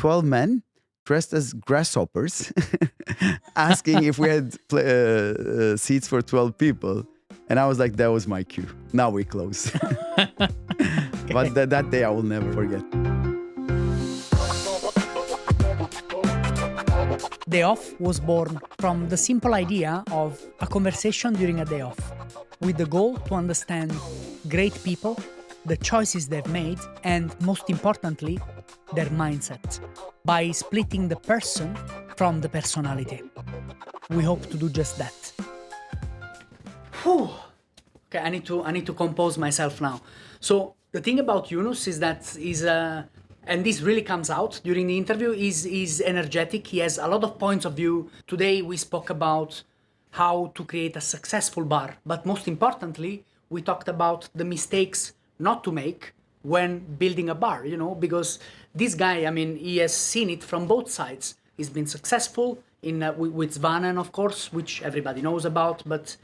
12 men dressed as grasshoppers asking if we had seats for 12 people. And I was like, that was my cue. Now we close. But that day I will never forget. DayOff was born from the simple idea of a conversation during a day off, with the goal to understand great people, the choices they've made, and most importantly, their mindset, by splitting the person from the personality. We hope to do just that. Whew. Okay, I need to compose myself now. So the thing about Yunus is that and this really comes out during the interview, is energetic. He has a lot of points of view. Today we spoke about how to create a successful bar, but most importantly, we talked about the mistakes not to make when building a bar, because this guy, he has seen it from both sides. He's been successful with Svanen, of course, which everybody knows about, but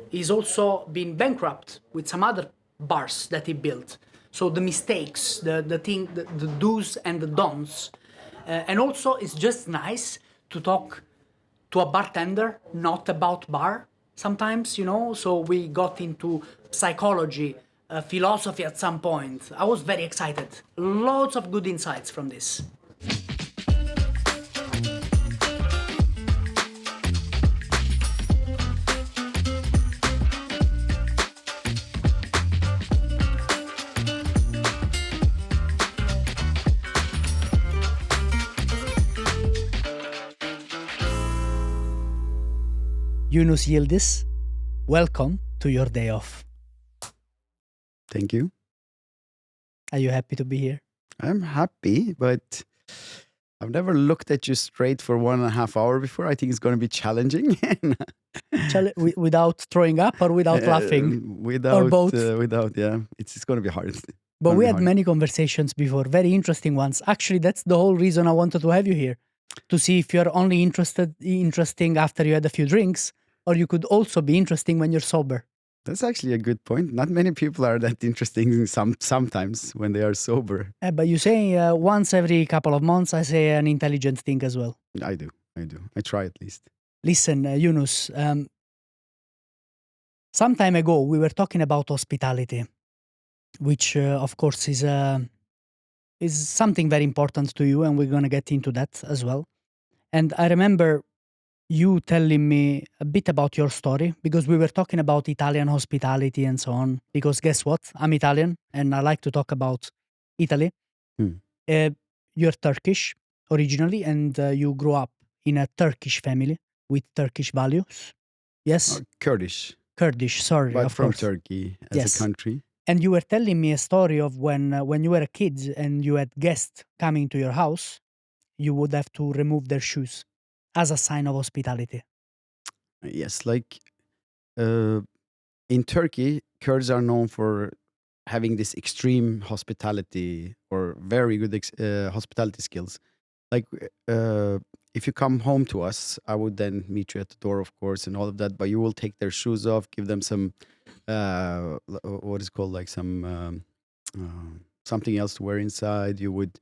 he's also been bankrupt with some other bars that he built. So the mistakes, the do's and the don'ts. And also it's just nice to talk to a bartender, not about bar sometimes, So we got into psychology, philosophy at some point. I was very excited. Lots of good insights from this. Yunus Yildiz, welcome to your day off. Thank you. Are you happy to be here? I'm happy, but I've never looked at you straight for 1.5 hours before. I think it's going to be challenging. Without throwing up or without laughing? Without, or both? Yeah. It's going to be hard. But we had many conversations before, very interesting ones. Actually, that's the whole reason I wanted to have you here, to see if you're only interesting after you had a few drinks, or you could also be interesting when you're sober. That's actually a good point. Not many people are that interesting sometimes when they are sober. But you say once every couple of months, I say an intelligent thing as well. I do. I try at least. Listen, Yunus, some time ago we were talking about hospitality, which of course is something very important to you, and we're going to get into that as well. And I remember you telling me a bit about your story, because we were talking about Italian hospitality and so on, because guess what? I'm Italian and I like to talk about Italy. You're Turkish originally, and you grew up in a Turkish family with Turkish values. Yes? Kurdish, sorry. but of from course. Turkey as a country. And you were telling me a story of when you were a kid and you had guests coming to your house, you would have to remove their shoes as a sign of hospitality. Yes, like in Turkey, Kurds are known for having this extreme hospitality or very good hospitality skills. Like if you come home to us, I would then meet you at the door, of course, and all of that. But you will take their shoes off, give them some what is called like some something else to wear inside. You would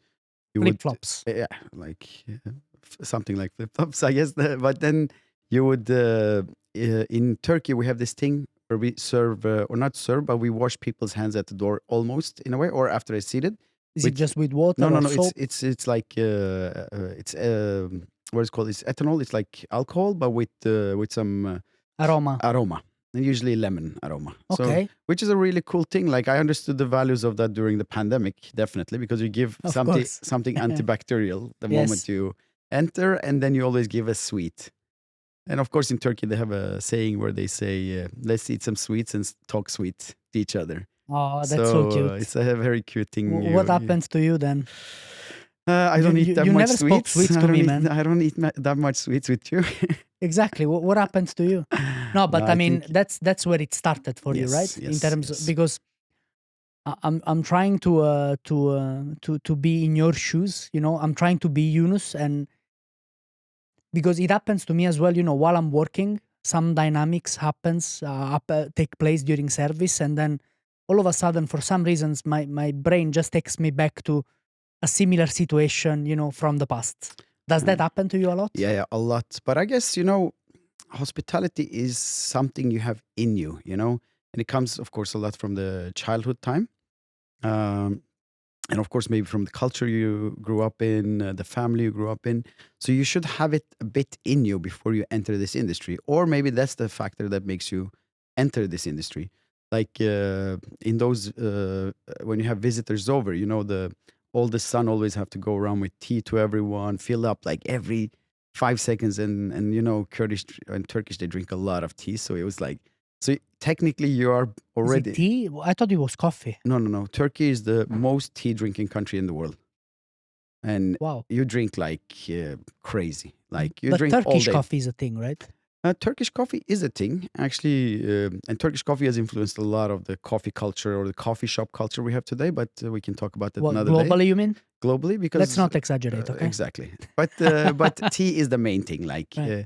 Flip-flops. Yeah, like something like flip-flops, I guess. But then you would in Turkey we have this thing where we serve or not serve, but we wash people's hands at the door almost in a way, or after they're seated. Is it just with water? No. Soap? It's like it's what is it called? It's ethanol. It's like alcohol, but with some aroma. And usually lemon aroma. Okay. So, which is a really cool thing. Like I understood the values of that during the pandemic, definitely, because you give something antibacterial the moment you enter, and then you always give a sweet. And of course, in Turkey, they have a saying where they say, let's eat some sweets and talk sweet to each other. Oh, that's so cute. It's a very cute thing. What happens to you then? I don't eat that much never spoke sweets to me, man. I don't eat that much sweets with you. Exactly. What happens to you? No, but I mean, that's where it started for you, right? Yes, in terms of, because I'm trying to be in your shoes. I'm trying to be Yunus, and because it happens to me as well. While I'm working, some dynamics take place during service, and then all of a sudden, for some reasons, my brain just takes me back to a similar situation, from the past. Does that happen to you a lot? Yeah, a lot. But I guess, hospitality is something you have in you, and it comes, of course, a lot from the childhood time. Um, and of course, maybe from the culture you grew up in, the family you grew up in. So you should have it a bit in you before you enter this industry. Or maybe that's the factor that makes you enter this industry. Like in those, when you have visitors over, the oldest son always have to go around with tea to everyone, fill up like every 5 seconds. And Kurdish and Turkish, they drink a lot of tea. So it was like, so technically you are Is it already. tea? I thought it was coffee. No. Turkey is the most tea drinking country in the world. And Wow. you drink like crazy. Like you But drink all Turkish day. coffee is a thing, right? Turkish coffee is a thing, actually. And Turkish coffee has influenced a lot of the coffee culture or the coffee shop culture we have today. But we can talk about that What, another day. globally, you mean? Globally, because Let's not exaggerate, okay? exactly. But tea is the main thing. Like Right.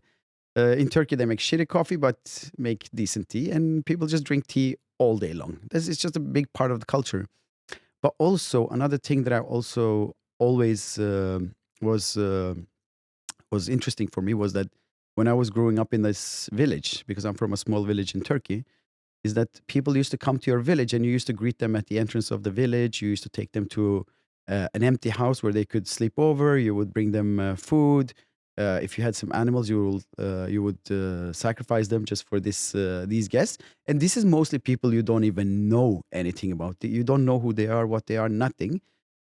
in Turkey, they make shitty coffee, but make decent tea, and people just drink tea all day long. This is just a big part of the culture. But also another thing that I also always was interesting for me was that when I was growing up in this village, because I'm from a small village in Turkey, is that people used to come to your village and you used to greet them at the entrance of the village. You used to take them to an empty house where they could sleep over. You would bring them food. If you had some animals, you would sacrifice them just for these guests. And this is mostly people you don't even know anything about. You don't know who they are, what they are, nothing.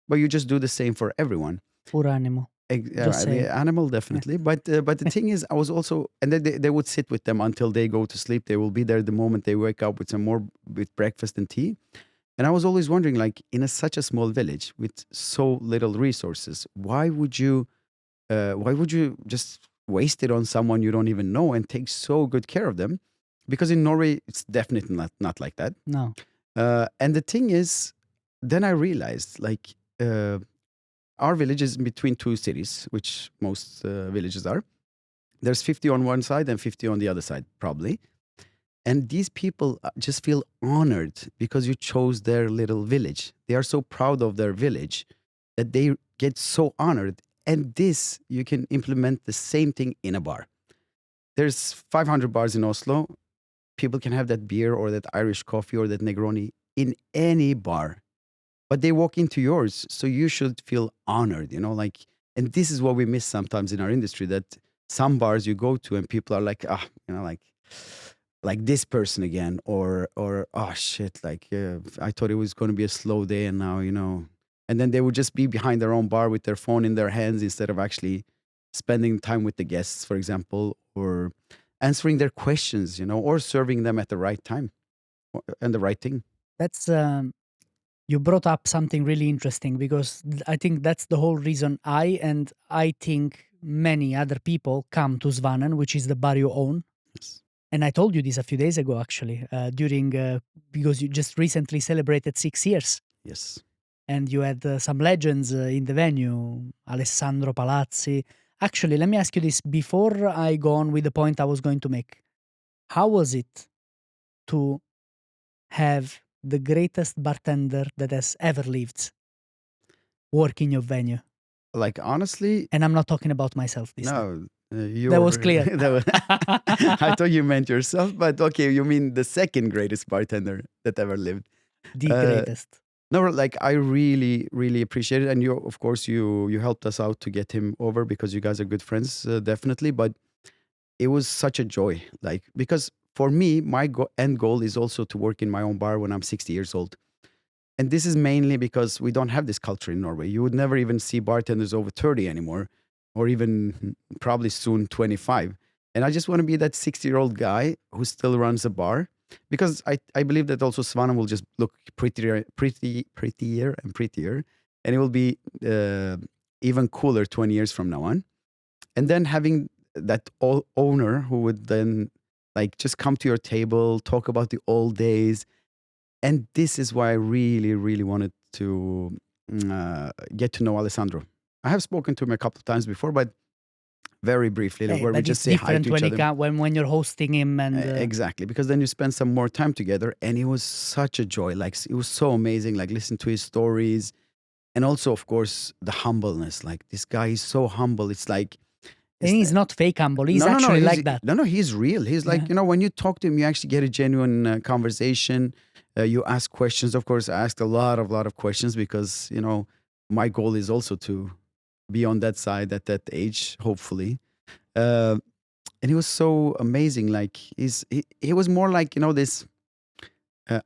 But you just do the same for everyone. Poor animal. Just saying. The animal definitely, but the thing is, I was also, and then they would sit with them until they go to sleep. They will be there the moment they wake up with some more with breakfast and tea. And I was always wondering, like, in such a small village with so little resources, why would you just waste it on someone you don't even know and take so good care of them? Because in Norway, it's definitely not like that. No. And the thing is, then I realized, like. Our village is in between two cities, which most villages are. There's 50 on one side and 50 on the other side, probably. And these people just feel honored because you chose their little village. They are so proud of their village that they get so honored. And this, you can implement the same thing in a bar. There's 500 bars in Oslo. People can have that beer or that Irish coffee or that Negroni in any bar. But they walk into yours, so you should feel honored, like, and this is what we miss sometimes in our industry, that some bars you go to and people are like, like this person again, or oh shit, like I thought it was going to be a slow day and now, and then they would just be behind their own bar with their phone in their hands instead of actually spending time with the guests, for example, or answering their questions, or serving them at the right time and the right thing. That's you brought up something really interesting, because I think that's the whole reason I think many other people come to Svanen, which is the bar you own. Yes. And I told you this a few days ago, actually, because you just recently celebrated 6 years. Yes. And you had some legends in the venue, Alessandro Palazzi. Actually, let me ask you this before I go on with the point I was going to make. How was it to have the greatest bartender that has ever lived work in your venue? Like, honestly, And I'm not talking about myself this time. no, That was clear. I thought you meant yourself, but okay, you mean the second greatest bartender that ever lived. The greatest. No, like, I really, really appreciate it, and you, of course, you helped us out to get him over because you guys are good friends, definitely. But it was such a joy, like, because for me, my end goal is also to work in my own bar when I'm 60 years old. And this is mainly because we don't have this culture in Norway. You would never even see bartenders over 30 anymore, or even probably soon 25. And I just want to be that 60-year-old guy who still runs a bar, because I believe that also Svanen will just look prettier and prettier, and it will be even cooler 20 years from now on. And then having that owner who would then like just come to your table, talk about the old days. And this is why I really, really wanted to get to know Alessandro. I have spoken to him a couple of times before, but very briefly, where we But just it's say hi different to when each other. when you're hosting him and Exactly, because then you spend some more time together, and it was such a joy. Like, it was so amazing. Like, listen to his stories, and also, of course, the humbleness. Like, this guy is so humble. It's like, And he's not fake humble. He's actually like that. No, he's real. He's like, when you talk to him, you actually get a genuine conversation. You ask questions. Of course, I asked a lot of questions because, my goal is also to be on that side at that age, hopefully. And he was so amazing. Like, he was more like, this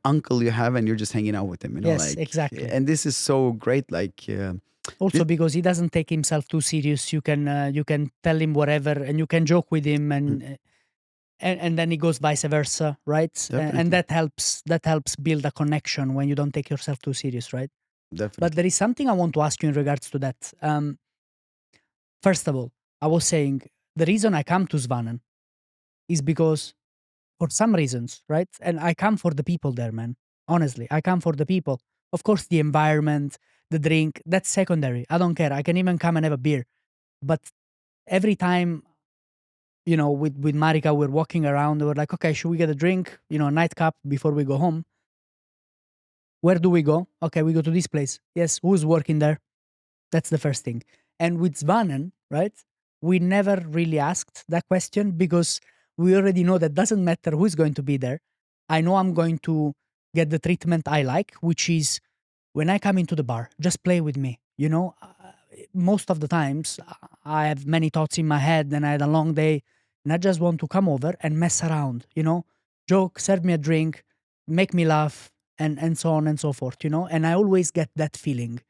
uncle you have and you're just hanging out with him. Yes, exactly. And this is so great. Like, also because he doesn't take himself too serious. You can tell him whatever, and you can joke with him, and then it goes vice versa, right? And that helps build a connection when you don't take yourself too serious, right? Definitely. But there is something I want to ask you in regards to that. First of all, I was saying the reason I come to Svanen is because for some reasons, right? And I come for the people there, man. Honestly, I come for the people. Of course, the environment, the drink, that's secondary. I don't care. I can even come and have a beer. But every time, with Marika, we're walking around, we're like, okay, should we get a drink? A nightcap before we go home. Where do we go? Okay, we go to this place. Yes, who's working there? That's the first thing. And with Svanen, right, we never really asked that question because we already know that doesn't matter who's going to be there. I know I'm going to get the treatment I like, which is when I come into the bar, just play with me. Most of the times I have many thoughts in my head and I had a long day and I just want to come over and mess around, joke, serve me a drink, make me laugh, and so on and so forth, and I always get that feeling.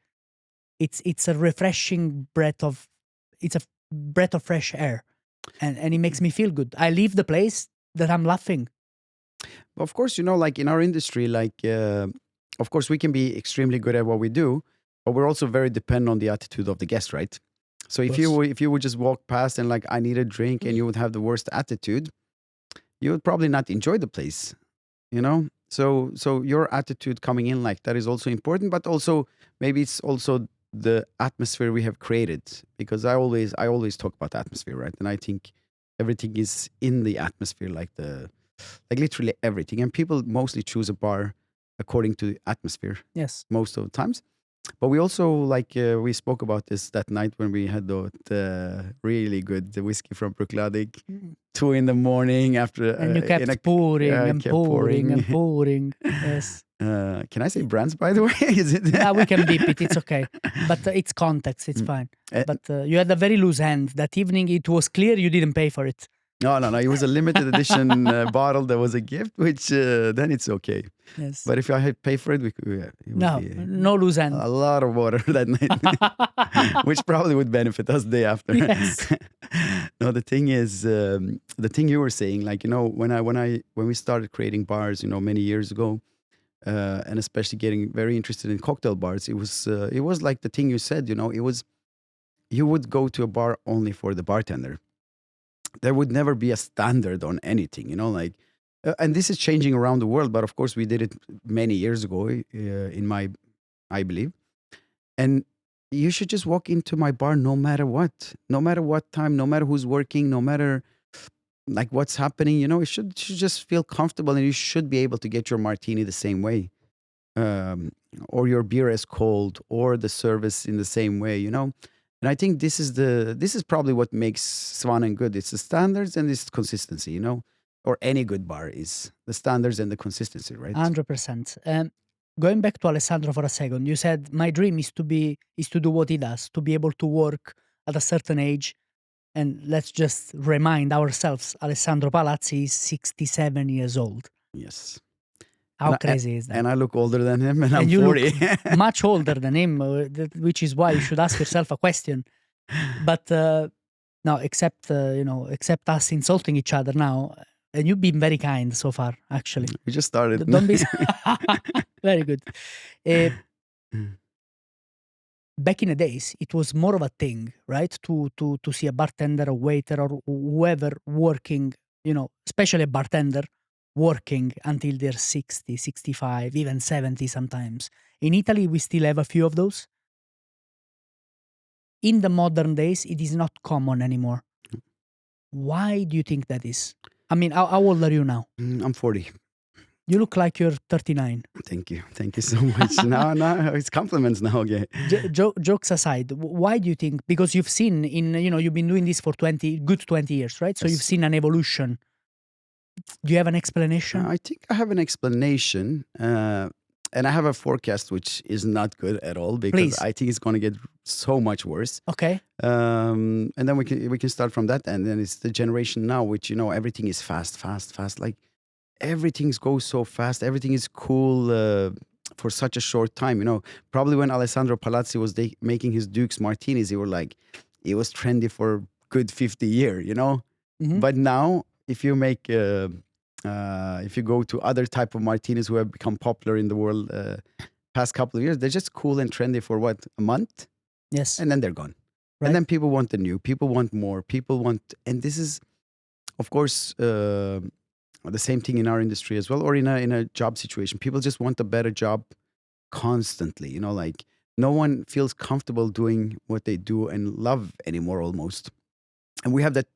It's a refreshing breath of fresh air, and it makes me feel good. I leave the place that I'm laughing. Of course, like in our industry, like of course we can be extremely good at what we do, but we're also very dependent on the attitude of the guest, right? So if you would just walk past and like, I need a drink, and you would have the worst attitude, you would probably not enjoy the place, So your attitude coming in like that is also important, but also maybe it's also the atmosphere we have created, because I always talk about atmosphere, right? And I think everything is in the atmosphere, like literally everything. And people mostly choose a bar according to the atmosphere. Yes, most of the times. But we also we spoke about this that night when we had the really good whiskey from 𝒟𝒶𝓎𝗙 2 a.m. after. And you kept pouring and pouring and pouring. Yes. Can I say brands, by the way? Is it? Yeah, we can beep it. It's okay. But it's context. It's fine. But you had a very loose hand. That evening, it was clear you didn't pay for it. No. It was a limited edition bottle that was a gift, which then it's okay. Yes. But if I had paid for it, no loose end. A lot of water that night, which probably would benefit us the day after. Yes. No, the thing is, the thing you were saying, like, when we started creating bars, many years ago, and especially getting very interested in cocktail bars, it was like the thing you said, you would go to a bar only for the bartender. There would never be a standard on anything, and this is changing around the world. But of course, we did it many years ago, I believe. And you should just walk into my bar no matter what time, no matter who's working, no matter like what's happening. You should just feel comfortable, and you should be able to get your martini the same way, or your beer as cold, or the service in the same way. And I think this is probably what makes Svanen good. It's the standards and it's consistency, or any good bar is the standards and the consistency, right? 100%. Going back to Alessandro for a second, you said my dream is to do what he does, to be able to work at a certain age. And let's just remind ourselves, Alessandro Palazzi is 67 years old. Yes. How crazy is that? And I look older than him, and I'm you 40. Look much older than him, which is why you should ask yourself a question. But no, except us insulting each other now. And you've been very kind so far, actually. We just started. Don't be very good. Back in the days, it was more of a thing, right? To see a bartender, a waiter, or whoever working, especially a bartender, working until they're 60, 65, even 70 sometimes. In Italy, we still have a few of those. In the modern days, it is not common anymore. Why do you think that is? I mean, how old are you now? I'm 40. You look like you're 39. Thank you so much. No, it's compliments now. Okay. Jokes aside, why do you think? Because you've seen you've been doing this for 20 years, right? So Yes. you've seen an evolution. Do you have an explanation? I think I have an explanation, and I have a forecast which is not good at all because Please. I think it's going to get so much worse. Okay. And then we can start from that, and then it's the generation now, which everything is fast. Like everything goes so fast. Everything is cool for such a short time. Probably when Alessandro Palazzi was making his Duke's Martinis, it was trendy for good 50 years. Mhm. But now, if you make if you go to other type of martinis who have become popular in the world past couple of years, they're just cool and trendy for a month, Yes. and then they're gone. Right. And then people want the new, people want more, and this is, of course, the same thing in our industry as well, or in a job situation. People just want a better job constantly. Like no one feels comfortable doing what they do and love anymore, almost. And we have that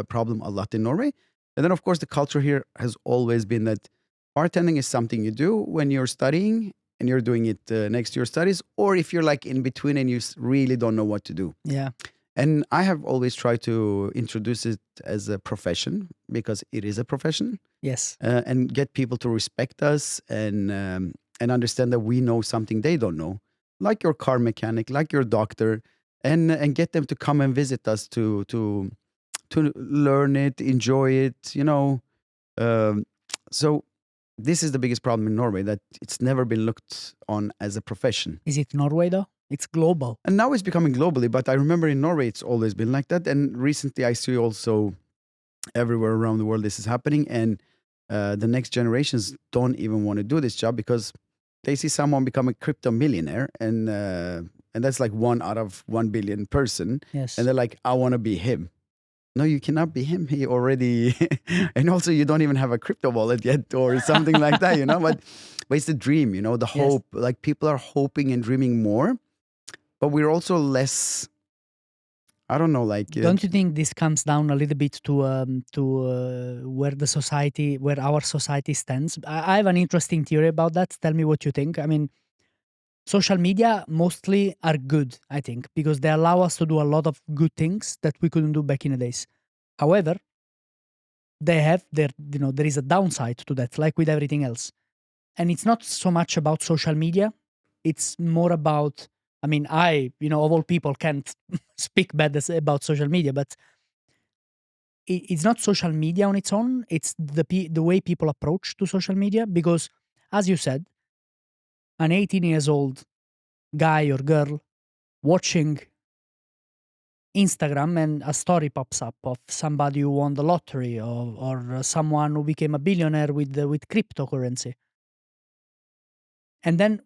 problem a lot in Norway. And then, of course, the culture here has always been that bartending is something you do when you're studying and you're doing it next to your studies, or if you're like in between and you really don't know what to do. Yeah. And I have always tried to introduce it as a profession because it is a profession, Yes. and get people to respect us and understand that we know something they don't know, like your car mechanic, like your doctor, and get them to come and visit us to learn it, enjoy it. So this is the biggest problem in Norway, that it's never been looked on as a profession. Is it Norway though? It's global. And now it's becoming globally, but I remember in Norway it's always been like that. And recently I see also everywhere around the world this is happening, and the next generations don't even want to do this job because they see someone become a crypto millionaire, and that's like 1 out of 1 billion person, Yes. and they're like, I want to be him. No, you cannot be him. He already, and also you don't even have a crypto wallet yet or something like that, But it's the dream, the hope. Like people are hoping and dreaming more, but we're also less. I don't know, like. Don't you think this comes down a little bit to where our society stands? I have an interesting theory about that. Tell me what you think. I mean, social media mostly are good, I think, because they allow us to do a lot of good things that we couldn't do back in the days. However, they have there is a downside to that, like with everything else. And it's not so much about social media. It's more about, I mean, of all people can't speak bad about social media, but it's not social media on its own. It's the way people approach to social media, because as you said, an 18 years old guy or girl watching Instagram and a story pops up of somebody who won the lottery or someone who became a billionaire with cryptocurrency. And then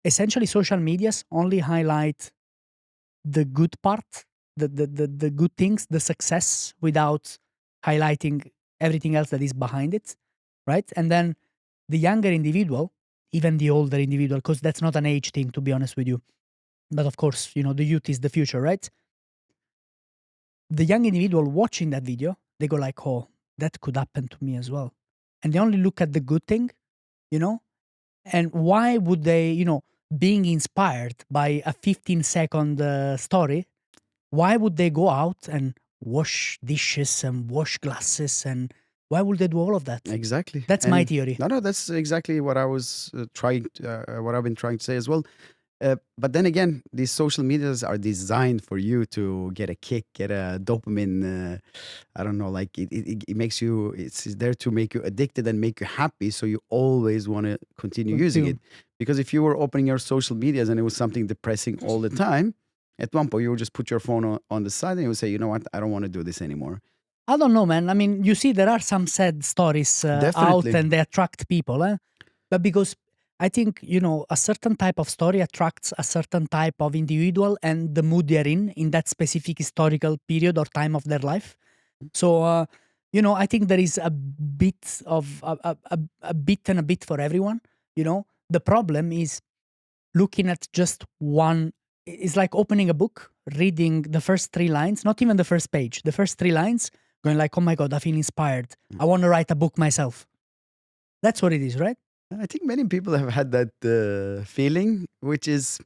essentially social medias only highlight the good part, the good things, the success, without highlighting everything else that is behind it, right? And then the younger individual, even the older individual, because that's not an age thing, to be honest with you. But of course, the youth is the future, right? The young individual watching that video, they go like, oh, that could happen to me as well. And they only look at the good thing, And why would they, being inspired by a 15-second story, why would they go out and wash dishes and wash glasses, and why would they do all of that? Exactly. That's my theory. No, that's exactly what I was what I've been trying to say as well. But then again, these social medias are designed for you to get a kick, get a dopamine. I don't know, like it makes you, it's there to make you addicted and make you happy. So you always want to continue using it. Because if you were opening your social medias and it was something depressing all the time, at one point you would just put your phone on the side and you would say, you know what, I don't want to do this anymore. I don't know, man. I mean, you see, there are some sad stories out Definitely. and they attract people. But because I think, a certain type of story attracts a certain type of individual and the mood they're in that specific historical period or time of their life. So, I think there is a bit of a bit and a bit for everyone. The problem is looking at just one. It's like opening a book, reading the first 3 lines, not even the first page, the first 3 lines, going like, oh my God, I feel inspired. I want to write a book myself. That's what it is, right? I think many people have had that feeling, which is.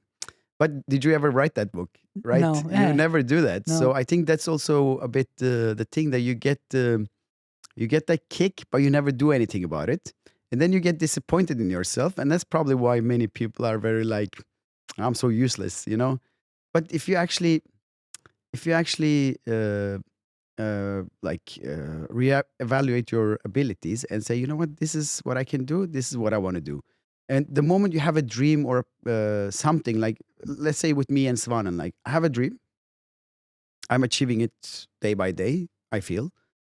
But did you ever write that book? Right? No, You never do that. No. So I think that's also a bit the thing that you get that kick, but you never do anything about it, and then you get disappointed in yourself, and that's probably why many people are very like, I'm so useless, you know. But if you actually re-evaluate your abilities and say, you know what, this is what I can do, this is what I want to do. And the moment you have a dream or something, like let's say with me and Svanen, like I have a dream, I'm achieving it day by day, I feel,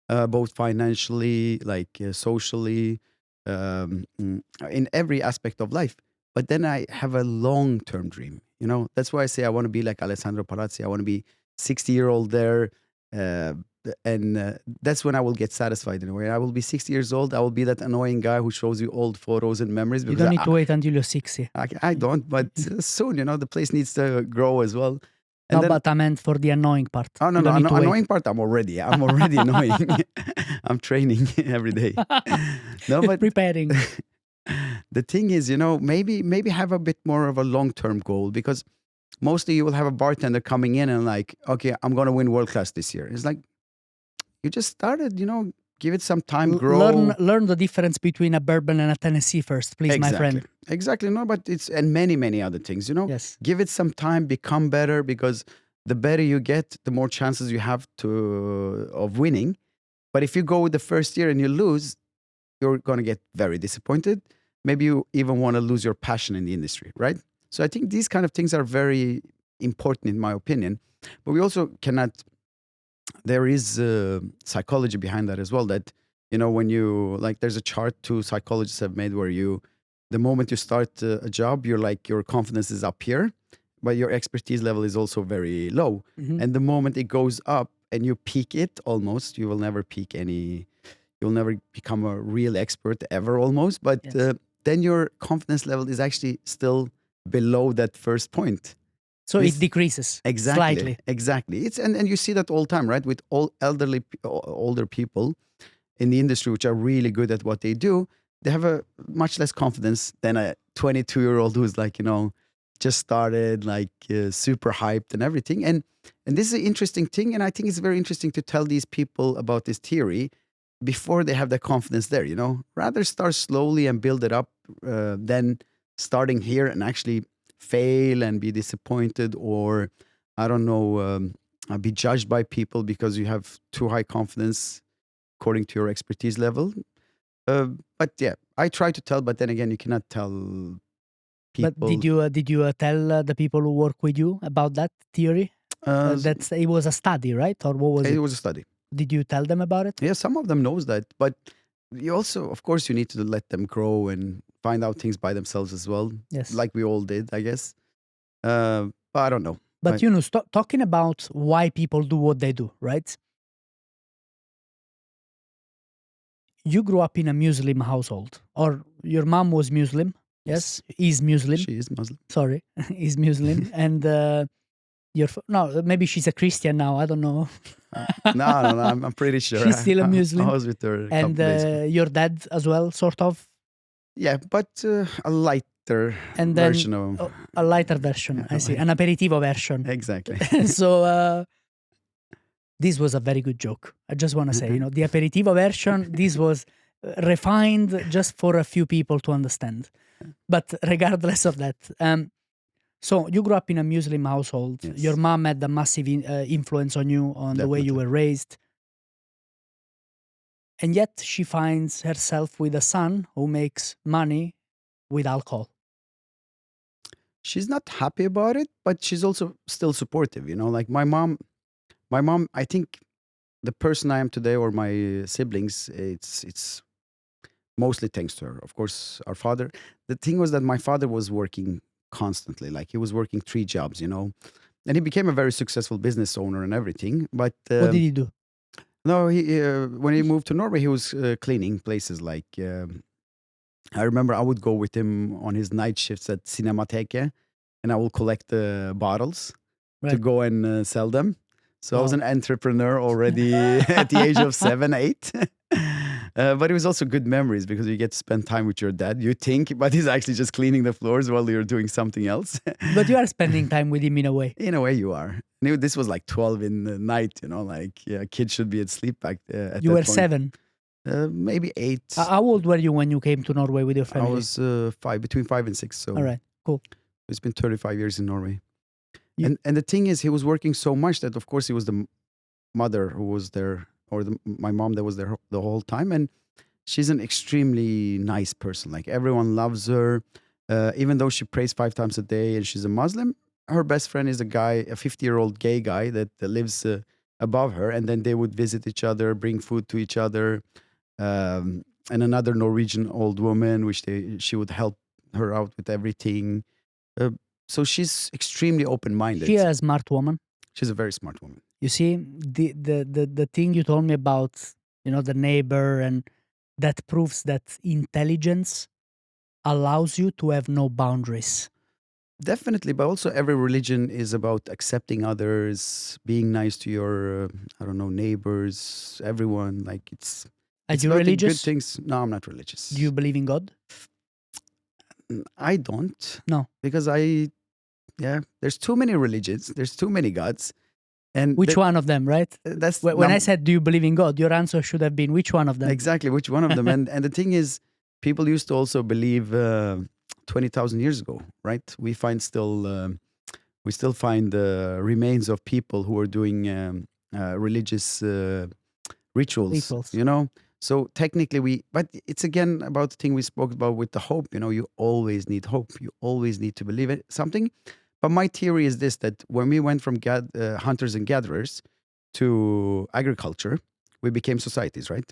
both financially, like socially, in every aspect of life. But then I have a long-term dream, you know. That's why I say I want to be like Alessandro Parazzi. I want to be 60-year-old there. And that's when I will get satisfied in a way. I will be 60 years old. I will be that annoying guy who shows you old photos and memories. You don't need to wait until you're 60. I don't, but soon, you know, the place needs to grow as well. And No, then, but I meant for the annoying part. oh no, You don't need to wait. annoying part. I'm already annoying. I'm training every day. No, You're but preparing. the thing is, you know, maybe have a bit more of a long-term goal, because mostly you will have a bartender coming in and like, okay, I'm going to win world class this year. It's like, you just started, you know, give it some time, grow. Learn the difference between a bourbon and a Tennessee first, please, my friend. Exactly. No, but and many other things, you know. Yes. Give it some time, become better, because the better you get, the more chances you have of winning. But if you go with the first year and you lose, you're going to get very disappointed. Maybe you even want to lose your passion in the industry, right? So I think these kind of things are very important in my opinion. But we also cannot, there is psychology behind that as well, that, you know, when you, like, there's a chart two psychologists have made where the moment you start a job, you're like, your confidence is up here, but your expertise level is also very low. Mhm. And the moment it goes up and you peak it almost, you will never you'll never become a real expert ever almost. But Yes. Then your confidence level is actually still below that first point. So it decreases slightly. Exactly. And you see that all the time, right? With all older people in the industry, which are really good at what they do, they have a much less confidence than a 22-year-old who's like, you know, just started, like super hyped and everything. And this is an interesting thing. And I think it's very interesting to tell these people about this theory before they have that confidence there, you know. Rather start slowly and build it up than starting here and actually fail and be disappointed, or I don't know, be judged by people because you have too high confidence according to your expertise level. But yeah, I try to tell, but then again, you cannot tell people. But did you tell the people who work with you about that theory? It was a study, right? Or what was it? It was a study. Did you tell them about it? Yeah, some of them knows that, but you also, of course, you need to let them grow and find out things by themselves as well. Yes. Like we all did, I guess. But I don't know. But you know, talking about why people do what they do, right? You grew up in a Muslim household, or your mom was Muslim. Yes, is Muslim. She is Muslim. Sorry, is Muslim, and no, maybe she's a Christian now. I don't know. No, I'm pretty sure. She's still a Muslim. I was with her. And your dad as well, sort of. Yeah, but a lighter and then, version of a lighter version. I see, an aperitivo version. Exactly. So this was a very good joke. I just want to say, you know, the aperitivo version. This was refined just for a few people to understand. But regardless of that, so you grew up in a Muslim household. Yes. Your mom had a massive influence on you, on the way you were raised. And yet she finds herself with a son who makes money with alcohol. She's not happy about it, but she's also still supportive, you know. Like my mom, I think the person I am today, or my siblings, it's mostly thanks to her. Of course, our father. The thing was that my father was working constantly. Like he was working 3 jobs, you know. And he became a very successful business owner and everything. But what did he do? No, he when he moved to Norway, he was cleaning places. Like I remember, I would go with him on his night shifts at 𝒟𝒶𝓎𝗙, and I will collect the bottles to go and sell them. So I was an entrepreneur already at the age of 7, 8. But it was also good memories because you get to spend time with your dad. You think, but he's actually just cleaning the floors while you're doing something else. But you are spending time with him in a way. In a way, you are. This was like 12 in the night. Like kids should be asleep back at You that were point. 7. Maybe 8. How old were you when you came to Norway with your family? I was 5, between 5 and 6. So All right, cool. it's been 35 years in Norway. You- And the thing is, he was working so much that, of course, it was the mother who was there, or my mom that was there the whole time. And she's an extremely nice person. Like, everyone loves her. Even though she prays 5 times a day and she's a Muslim, her best friend is a guy, a 50-year-old gay guy that lives above her. And then they would visit each other, bring food to each other. And another Norwegian old woman, which she would help her out with everything. So she's extremely open-minded. She a smart woman. She's a very smart woman. You see, the thing you told me about, the neighbor, and that proves that intelligence allows you to have no boundaries. Definitely, but also every religion is about accepting others, being nice to your, neighbors, everyone. Like, it's Are you about the good religious? things. No, I'm not religious. Do you believe in God? I don't. No. Because there's too many religions. There's too many gods. And Which one of them, right? That's When I said, do you believe in God? Your answer should have been, which one of them? Exactly, which one of them? and the thing is, people used to also believe 20,000 years ago, right? We still find the remains of people who are doing religious rituals. So technically but it's again about the thing we spoke about with the hope. You always need hope. You always need to believe it, something. But my theory is this, that when we went from hunters and gatherers to agriculture, we became societies, right?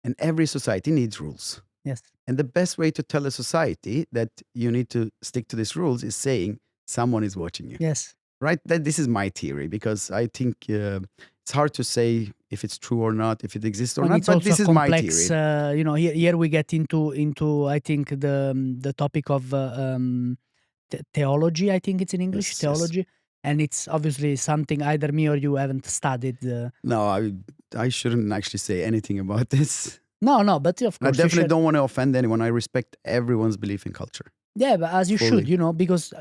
And every society needs rules. Yes. And the best way to tell a society that you need to stick to these rules is saying someone is watching you. Yes. Right? This is my theory, because I think it's hard to say if it's true or not, if it exists or And not. it's But also this is complex. my theory. Here we get into I think the topic of theology. I think it's in English, Yes, theology, and it's obviously something either me or you haven't studied. No, I shouldn't actually say anything about this. No, but of I course you definitely should. don't want to offend anyone. I respect everyone's belief in culture. Yeah, but as you Fully. should, because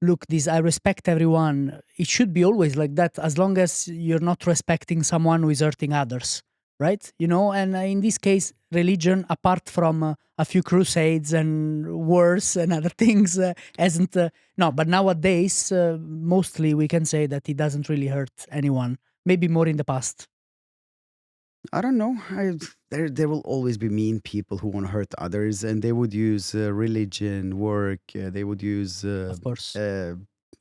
look, I respect everyone. It should be always like that, as long as you're not respecting someone who is hurting others, right? And in this case, religion, apart from a few crusades and wars and other things, hasn't. No, but nowadays, mostly we can say that it doesn't really hurt anyone. Maybe more in the past. I don't know. There will always be mean people who want to hurt others, and they would use religion, work. They would use Of course.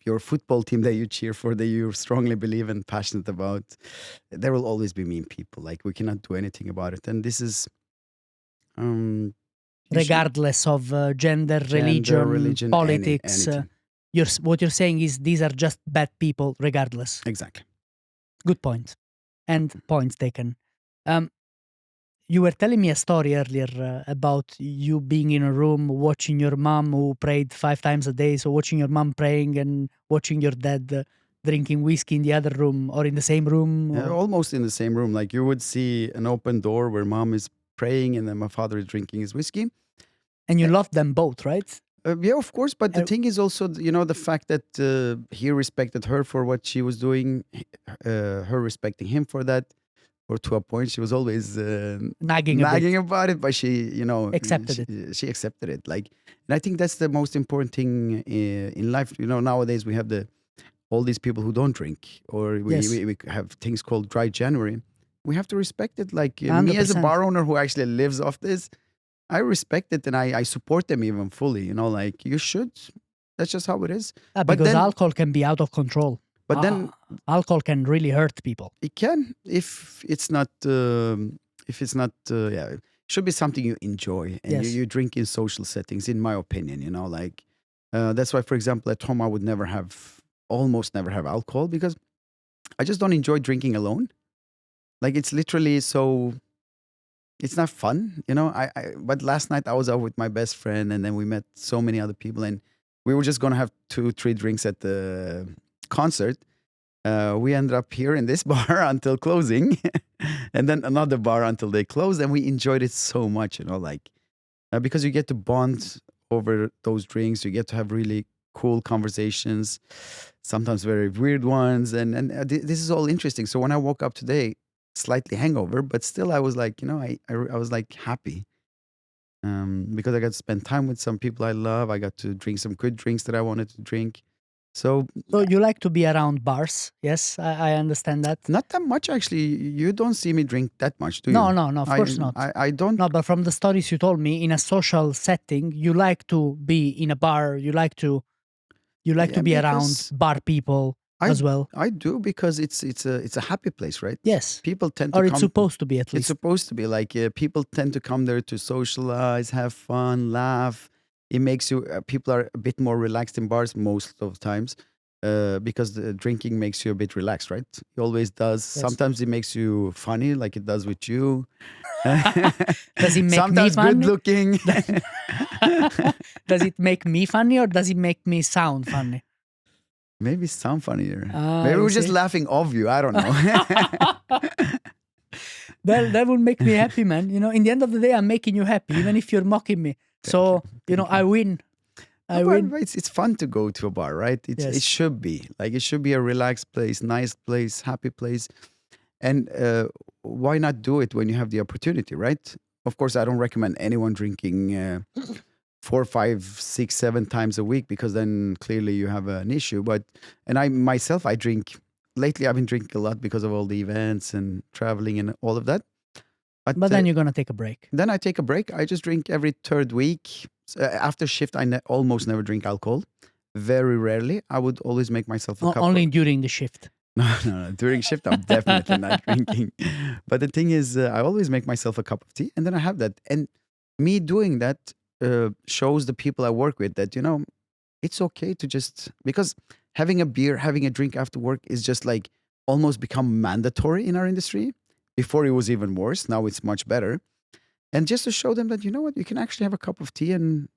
your football team that you cheer for, that you strongly believe and passionate about. There will always be mean people. Like, we cannot do anything about it. And this is you should- Regardless of gender, religion, politics. anything. What you're saying is these are just bad people, regardless. Exactly. Good point. And points taken. You were telling me a story earlier about you being in a room watching your mom who prayed 5 times a day. So watching your mom praying and watching your dad drinking whiskey in the other room, or in the same room. Almost in the same room. Like, you would see an open door where mom is praying and then my father is drinking his whiskey. And you loved them both, right? Yeah, of course. But the thing is also, the fact that he respected her for what she was doing, her respecting him for that. Or to a point, she was always Nagging a bit. about it, but she, Accepted it. She accepted it. Like, and I think that's the most important thing in life. Nowadays we have all these people who don't drink, or Yes. we have things called dry January. We have to respect it. Like, me as a 100%. bar owner who actually lives off this, I respect it, and I support them even fully. Like, you should. That's just how it is. But Because then- alcohol can be out of control. But then Alcohol can really hurt people. it can, if it's not, it should be something you enjoy, and Yes. you drink in social settings, in my opinion. Like, that's why, for example, at home I would almost never have alcohol, because I just don't enjoy drinking alone. Like, it's literally it's not fun. But last night I was out with my best friend, and then we met so many other people, and we were just gonna have 2-3 drinks at the concert. We ended up here in this bar until closing. and then another bar until they closed. And we enjoyed it so much, like because you get to bond over those drinks. You get to have really cool conversations, sometimes very weird ones. And this is all interesting. So when I woke up today, slightly hangover, but still I was like, I was like happy. Because I got to spend time with some people I love. I got to drink some good drinks that I wanted to drink. So So you like to be around bars? Yes, I understand that. not that much actually. You don't see me drink that much, do you? No, of course not. I don't. No, but from the stories you told me, in a social setting, you like to be in a bar. You like to Yeah, be around because bar people as well. I do, because it's a happy place, right? Yes, People tend to or it's come. supposed to be at It's least. supposed to be like people tend to come there to socialize, have fun, laugh. It makes you. People are a bit more relaxed in bars most of the times. Because the drinking makes you a bit relaxed, right? It always does. Yes. Sometimes it makes you funny, like it does with you. Does it make me Sometimes funny? good looking. Does it make me funny, or does it make me sound funny? Maybe sound funnier. Ah, Maybe you we're just see? laughing off you. I don't know. That would make me happy, man. In the end of the day, I'm making you happy, even if you're mocking me. So, I win. I No, win. but it's fun to go to a bar, right? It Yes. should be like, it should be a relaxed place, nice place, happy place. And why not do it when you have the opportunity, right? Of course, I don't recommend anyone drinking 4, 5, 6, 7 times a week, because then clearly you have an issue. And I myself, I drink. Lately, I've been drinking a lot because of all the events and traveling and all of that. But then you're gonna take a break. Then I take a break. I just drink every third week. After shift, I almost never drink alcohol. Very rarely. I would always make myself a cup. Only during the shift. No. During shift, I'm definitely not drinking. But the thing is, I always make myself a cup of tea, and then I have that. And me doing that shows the people I work with that, it's okay to just, because having a beer, having a drink after work is just like almost become mandatory in our industry. Before it was even worse. Now it's much better. And just to show them that, you know what, you can actually have a cup of tea and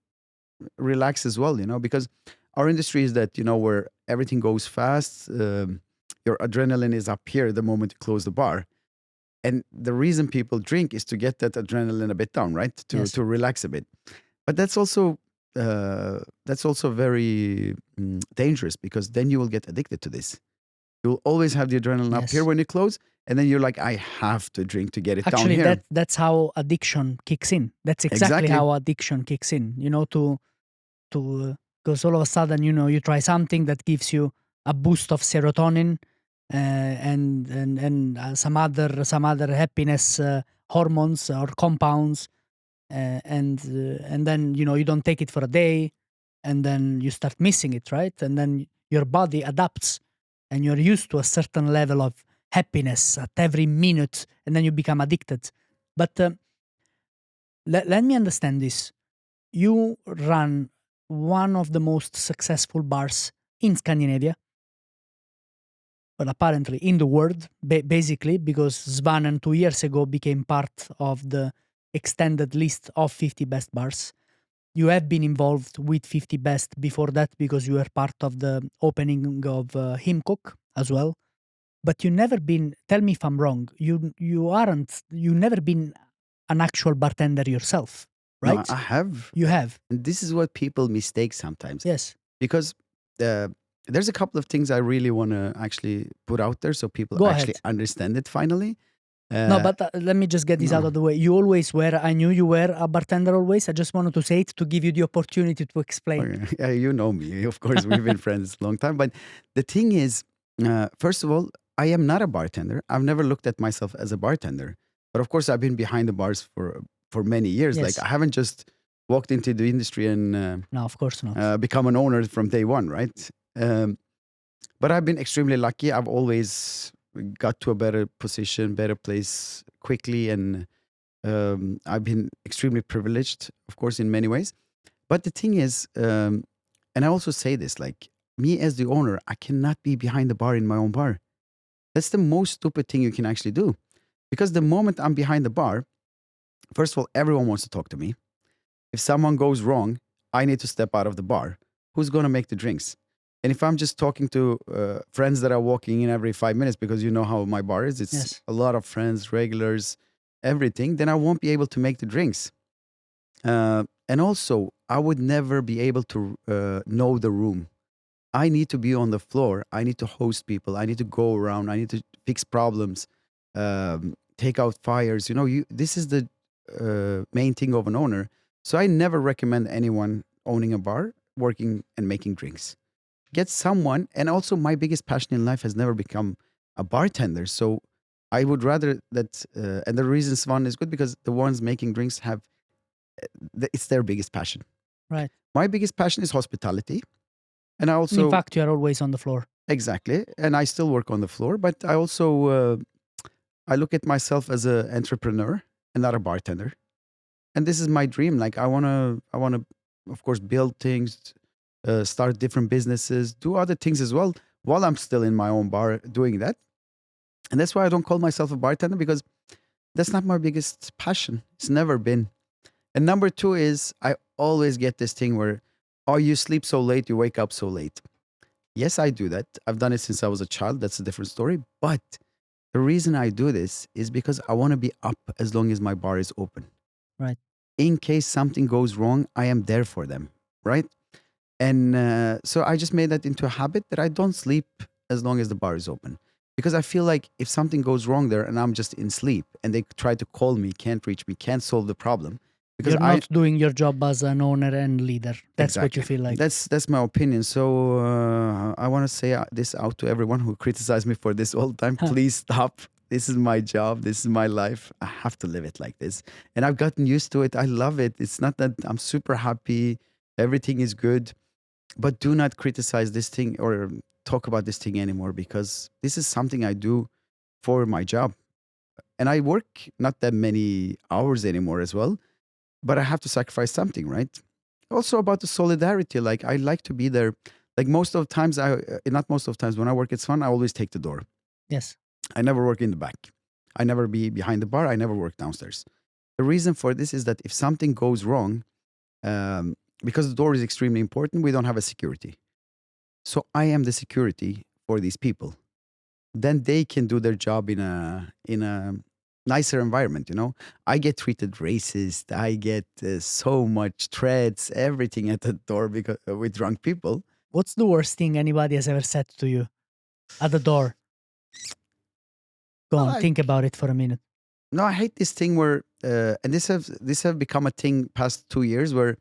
relax as well, because our industry is that, where everything goes fast. Your adrenaline is up here the moment you close the bar. And the reason people drink is to get that adrenaline a bit down, right? Yes. To relax a bit. But that's also very dangerous, because then you will get addicted to this. You'll always have the adrenaline up Yes. here when you close, and then you're like, I have to drink to get it down Actually, here. that's how addiction kicks in. That's exactly Exactly. how addiction kicks in. Because all of a sudden, you try something that gives you a boost of serotonin and some other happiness hormones or compounds, and then you don't take it for a day, and then you start missing it, right? And then your body adapts, and you're used to a certain level of happiness at every minute, and then you become addicted. But let me understand this. You run one of the most successful bars in Scandinavia, but apparently in the world, basically, because Svanen 2 years ago became part of the extended list of 50 best bars. You have been involved with 50 best before that, because you were part of the opening of 𝐼𝐚 as well. But you never been, tell me if I'm wrong, you never been an actual bartender yourself, No, right? I have. You have. And this is what people mistake sometimes. Yes. Because there's a couple of things I really want to actually put out there, so people Go actually ahead. understand it finally. No, but let me just get this out no. of the way. You always were, I knew you were a bartender always. I just wanted to say it to give you the opportunity to explain. Okay. Yeah, you know me. Of course, we've been friends a long time. But the thing is, first of all, I am not a bartender. I've never looked at myself as a bartender. But of course, I've been behind the bars for many years. Yes. Like, I haven't just walked into the industry and No, of course not. become an owner from day one, right? But I've been extremely lucky. I've always got to a better position, better place quickly. And I've been extremely privileged, of course, in many ways. But the thing is, and I also say this, like, me as the owner, I cannot be behind the bar in my own bar. That's the most stupid thing you can actually do. Because the moment I'm behind the bar, first of all, everyone wants to talk to me. If someone goes wrong, I need to step out of the bar. Who's going to make the drinks? And if I'm just talking to friends that are walking in every 5 minutes, because you know how my bar is, it's Yes. a lot of friends, regulars, everything, then I won't be able to make the drinks. And also, I would never be able to know the room. I need to be on the floor. I need to host people. I need to go around. I need to fix problems, take out fires. This is the main thing of an owner. So I never recommend anyone owning a bar, working and making drinks. Get someone, and also my biggest passion in life has never become a bartender. So I would rather that, and the reason Svan is good because the ones making drinks have, it's their biggest passion. Right. My biggest passion is hospitality. And I In also, fact, you are always on the floor. exactly, and I still work on the floor, but I also, I look at myself as an entrepreneur and not a bartender. And this is my dream. Like I want to, of course, build things, start different businesses, do other things as well while I'm still in my own bar doing that. And that's why I don't call myself a bartender, because that's not my biggest passion. It's never been. And number two is I always get this thing where, oh, you sleep so late, you wake up so late. Yes, I do that. I've done it since I was a child. That's a different story. But the reason I do this is because I want to be up as long as my bar is open. Right. In case something goes wrong, I am there for them. Right. And so I just made that into a habit that I don't sleep as long as the bar is open. Because I feel like if something goes wrong there and I'm just in sleep and they try to call me, can't reach me, can't solve the problem. Because You're not doing your job as an owner and leader. That's what you feel like. That's my opinion. So I want to say this out to everyone who criticizes me for this all the time. Please stop. This is my job. This is my life. I have to live it like this. And I've gotten used to it. I love it. It's not that I'm super happy. Everything is good. But do not criticize this thing or talk about this thing anymore, because this is something I do for my job. And I work not that many hours anymore as well. But I have to sacrifice something, right? Also about the solidarity, like I like to be there. Like most of the times, not most of the times when I work at Svan, I always take the door. Yes. I never work in the back. I never be behind the bar. I never work downstairs. The reason for this is that if something goes wrong, because the door is extremely important, we don't have a security. So I am the security for these people. Then they can do their job in a nicer environment. I get treated racist. I get so much threats, everything at the door because with drunk people. What's the worst thing anybody has ever said to you at the door? Go on, think about it for a minute. No, I hate this thing where, and this have become a thing past 2 years, where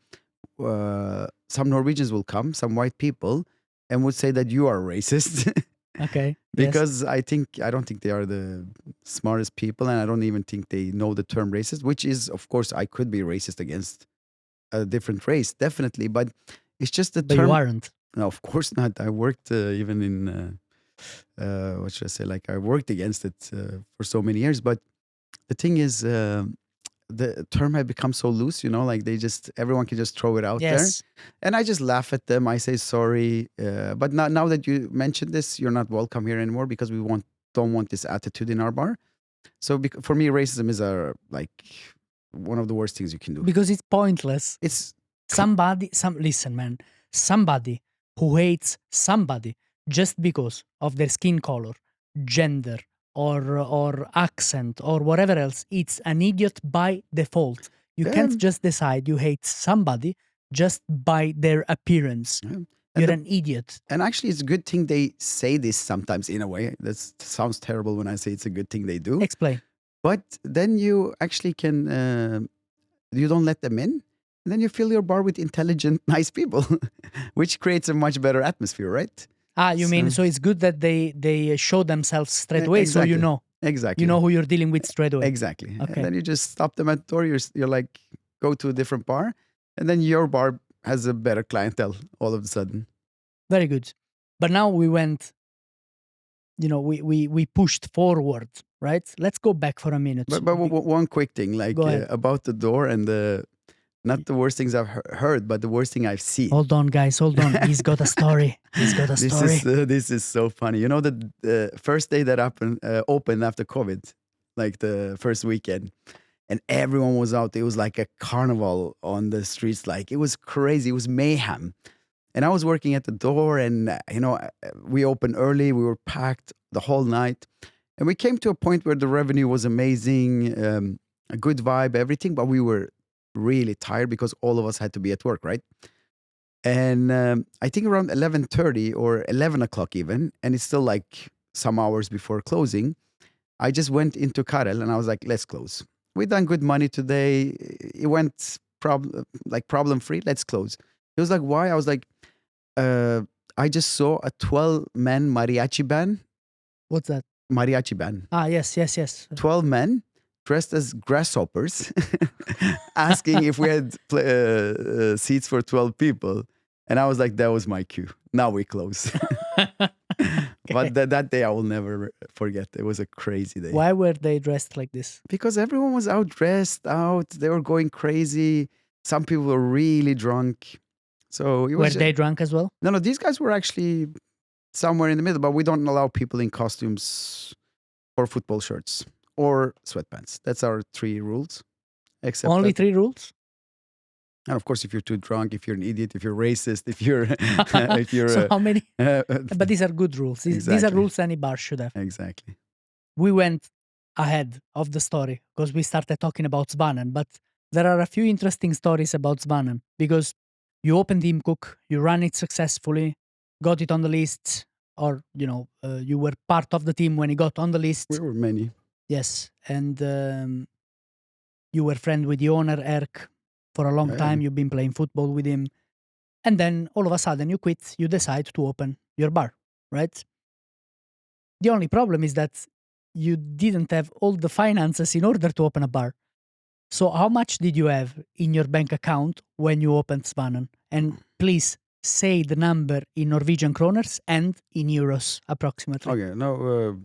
some Norwegians will come, some white people, and would say that you are racist. Okay. Because I don't think they are the smartest people, and I don't even think they know the term racist, which is, of course, I could be racist against a different race, definitely, but it's just the term. But you aren't. No, of course not. I worked even in, what should I say? Like I worked against it for so many years, but the thing is, the term had become so loose, like everyone can just throw it out there. And I just laugh at them. I say sorry. But now that you mentioned this, you're not welcome here anymore, because we don't want this attitude in our bar. So for me, racism is like one of the worst things you can do. Because it's pointless. It's listen, man, somebody who hates somebody just because of their skin color, gender, or accent or whatever else, it's an idiot by default. You can't just decide you hate somebody just by their appearance. You're an idiot. And actually, it's a good thing they say this sometimes in a way. That sounds terrible when I say it's a good thing they do. Explain. But then you actually can, you don't let them in. And then you fill your bar with intelligent, nice people, which creates a much better atmosphere, right? You mean, so it's good that they show themselves straight away, exactly. so you know. Exactly. You know who you're dealing with straight away. Exactly. Okay. And then you just stop them at the door. You're like, go to a different bar. And then your bar has a better clientele all of a sudden. Very good. But now we went, we pushed forward, right? Let's go back for a minute. But one quick thing, like about the door and not the worst things I've heard, but the worst thing I've seen. Hold on, guys. Hold on. He's got a story. This is so funny. You know, the first day that opened after COVID, like the first weekend, and everyone was out. It was like a carnival on the streets. Like it was crazy. It was mayhem. And I was working at the door, and we opened early. We were packed the whole night, and we came to a point where the revenue was amazing, a good vibe, everything. But we were really tired because all of us had to be at work, right? And I think around 11:30 or 11 o'clock even, and it's still like some hours before closing. I just went into Karel and I was like, let's close. We done good money today. It went problem free. Let's close. He was like, why? I was like, I just saw a 12-man mariachi band. What's that? Mariachi band. Yes. 12 men dressed as grasshoppers asking if we had seats for 12 people. And I was like, that was my cue. Now we close. But that day I will never forget. It was a crazy day. Why were they dressed like this? Because everyone was dressed out. They were going crazy. Some people were really drunk. So Were they drunk as well? No, these guys were actually somewhere in the middle, but we don't allow people in costumes or football shirts or sweatpants. That's our 3 rules. Except Only 3 rules? And of course, if you're too drunk, if you're an idiot, if you're racist, if you're So how many? But these are good rules. These are Exactly. rules any bar should have. Exactly. We went ahead of the story because we started talking about Svanen, but there are a few interesting stories about Svanen because you opened 𝐼𝐚, you ran it successfully, got it on the list, or you were part of the team when it got on the list. We were many. Yes, and you were friend with the owner 𝒟𝒃 for a long Yeah. time. You've been playing football with him, and then all of a sudden you quit. You decide to open your bar, right? The only problem is that you didn't have all the finances in order to open a bar. So how much did you have in your bank account when you opened Svanen? And please say the number in Norwegian kroners and in euros approximately. Okay, no,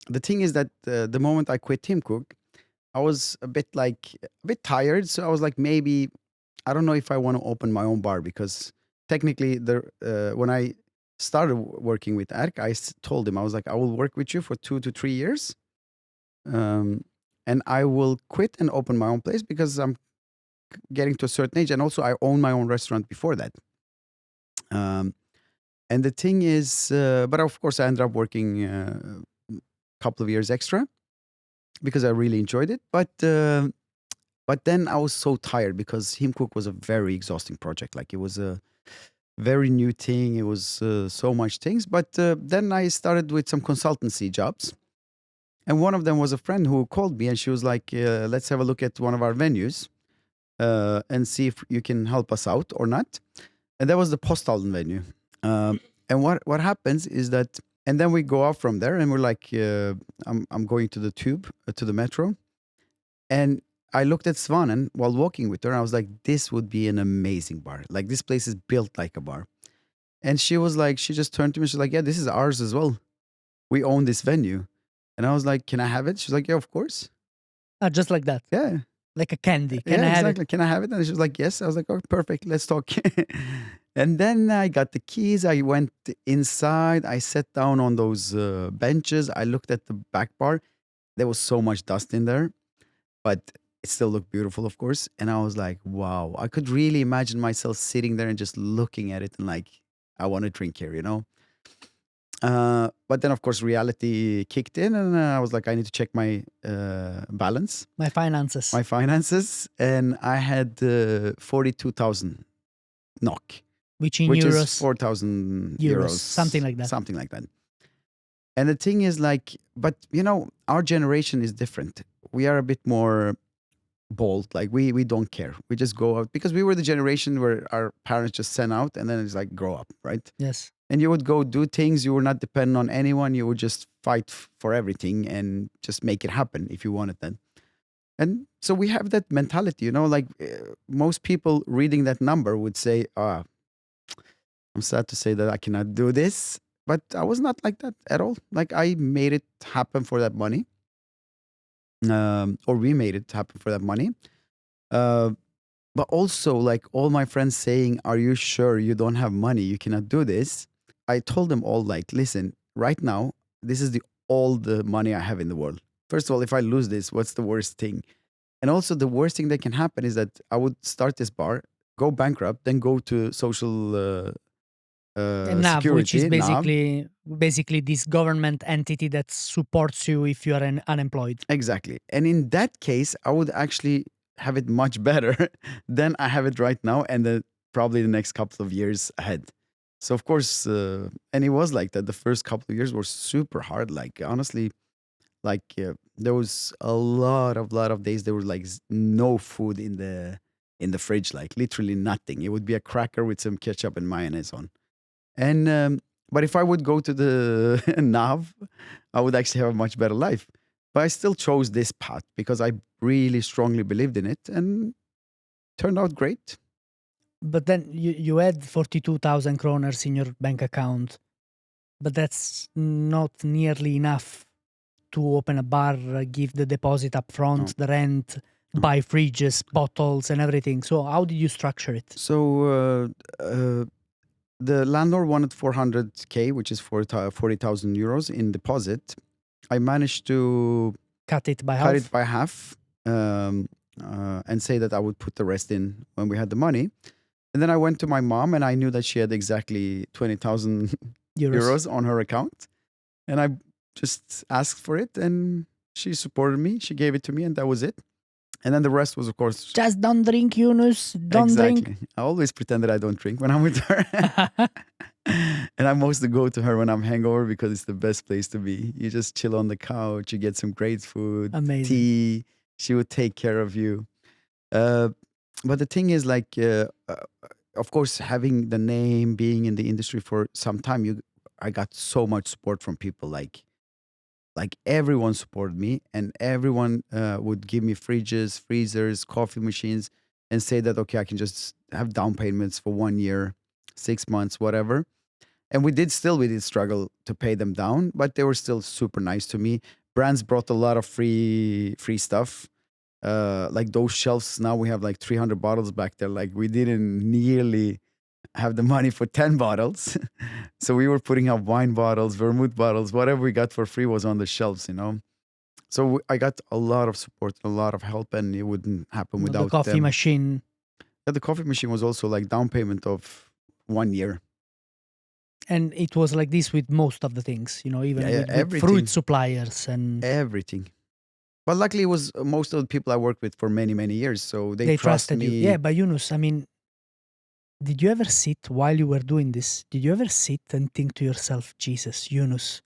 the thing is that the moment I quit 𝐼𝐚, I was a bit tired. So I was like, maybe, I don't know if I want to open my own bar because technically when I started working with 𝒟𝒃, I told him, I was like, I will work with you for 2 to 3 years. And I will quit and open my own place because I'm getting to a certain age. And also I own my own restaurant before that. And the thing is, but of course I ended up working a couple of years extra because I really enjoyed it. But then I was so tired because 𝐼𝐚 was a very exhausting project. Like it was a very new thing. It was so much things. But then I started with some consultancy jobs. And one of them was a friend who called me and she was like, let's have a look at one of our venues and see if you can help us out or not. And that was the Posthallen venue. And what happens is that, and then we go off from there and we're like, I'm going to the tube, to the metro. And I looked at Svanen while walking with her and I was like, this would be an amazing bar. Like this place is built like a bar. And she was like, she just turned to me. She's like, yeah, this is ours as well. We own this venue. And I was like, can I have it? She's like, yeah, of course. Just like that. Yeah. Like a candy. Can Yeah, I have exactly. Can I have it? And she was like, yes. I was like, oh, perfect. Let's talk. And then I got the keys. I went inside. I sat down on those benches. I looked at the back bar. There was so much dust in there, but it still looked beautiful, of course. And I was like, wow, I could really imagine myself sitting there and just looking at it and like, I want to drink here, you know? But then, of course, reality kicked in and I was like, I need to check my balance. My finances. My finances. And I had 42,000 NOK. Which in which euros. is 4,000 euros, euros. something like that. Something like that. And the thing is like, but you know, our generation is different. We are a bit more bold. Like we don't care. We just go out because we were the generation where our parents just sent out and then it's like, grow up, right? Yes. And you would go do things. You were not dependent on anyone. You would just fight for everything and just make it happen if you wanted that. And so we have that mentality, you know, like most people reading that number would say, I'm sad to say that I cannot do this, but I was not like that at all. Like I made it happen for that money, or we made it happen for that money. But also, like all my friends saying, "Are you sure you don't have money? You cannot do this." I told them all, like, listen, right now, this is all the money I have in the world. First of all, if I lose this, what's the worst thing? And also, the worst thing that can happen is that I would start this bar. go bankrupt, then go to social And NAV, which is security, basically this government entity that supports you if you are unemployed. Exactly. And in that case, I would actually have it much better than I have it right now and probably the next couple of years ahead. So, of course, and it was like that. The first couple of years were super hard. Like, honestly, like there was a lot of days there was like no food in the fridge, like literally nothing. It would be a cracker with some ketchup and mayonnaise on. And but if I would go to the NAV, I would actually have a much better life. But I still chose this path because I really strongly believed in it and turned out great. But then you had 42,000 kroners in your bank account, but that's not nearly enough to open a bar, give the deposit up front, the rent, buy fridges, bottles, and everything. So how did you structure it? So the landlord wanted 400K, which is 40,000 euros in deposit. I managed to cut it by half and say that I would put the rest in when we had the money. And then I went to my mom and I knew that she had exactly 20,000 euros on her account. And I just asked for it and she supported me. She gave it to me and that was it. And then the rest was, of course... Just don't drink, Yunus. Don't drink. I always pretend that I don't drink when I'm with her. And I mostly go to her when I'm hangover because it's the best place to be. You just chill on the couch. You get some great food. Amazing. Tea. She would take care of you. But the thing is, like, of course, having the name, being in the industry for some time, I got so much support from people. Like everyone supported me, and everyone would give me fridges, freezers, coffee machines, and say that okay, I can just have down payments for 1 year, 6 months, whatever. And we did struggle to pay them down, but they were still super nice to me. Brands brought a lot of free stuff. Like those shelves, now we have like 300 bottles back there. Like we didn't nearly have the money for 10 bottles. So we were putting up wine bottles, vermouth bottles, whatever we got for free was on the shelves, you know. So I got a lot of support, a lot of help, and it wouldn't happen without the coffee machine. Yeah, the coffee machine was also like down payment of 1 year. And it was like this with most of the things, you know, even with fruit suppliers and everything. But luckily, it was most of the people I worked with for many, many years. So they trusted me. you. Yeah, but Yunus, I mean, did you ever sit while you were doing this? Did you ever sit and think to yourself, Jesus, Yunus,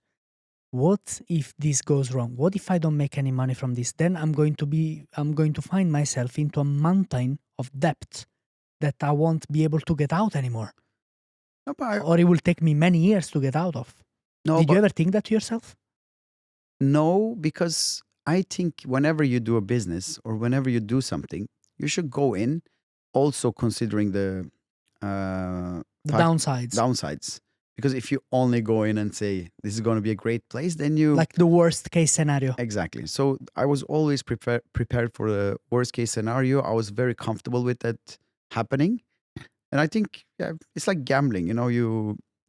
what if this goes wrong? What if I don't make any money from this? Then I'm going to find myself into a mountain of debt that I won't be able to get out anymore. No, or it will take me many years to get out of. No, did you ever think that to yourself? No, because I think whenever you do a business or whenever you do something, you should go in also considering the downsides. Because if you only go in and say, this is going to be a great place, then you... Like the worst case scenario. Exactly. So I was always prepared for the worst case scenario. I was very comfortable with that happening. And I think it's like gambling. You know,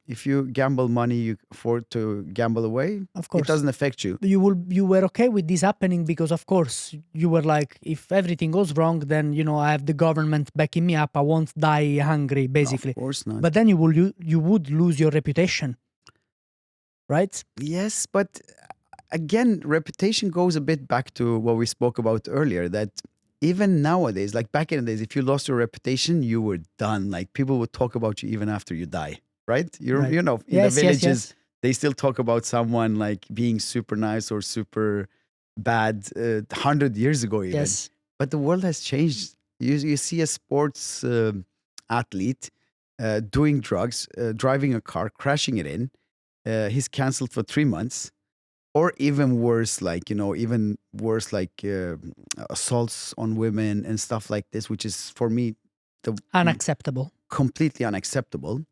if you gamble money, you afford to gamble away. Of course. It doesn't affect you. You were okay with this happening because, of course, you were like, if everything goes wrong, then, you know, I have the government backing me up. I won't die hungry, basically. Of course not. But then you would lose your reputation, right? Yes, but again, reputation goes a bit back to what we spoke about earlier, that even nowadays, like back in the days, if you lost your reputation, you were done. Like people would talk about you even after you die. Right? You know, in the villages, they still talk about someone like being super nice or super bad 100 years ago even. Yes. But the world has changed. You see a sports athlete doing drugs, driving a car, crashing it in. He's canceled for 3 months. Or even worse, like, you know, assaults on women and stuff like this, which is for me unacceptable. Completely unacceptable.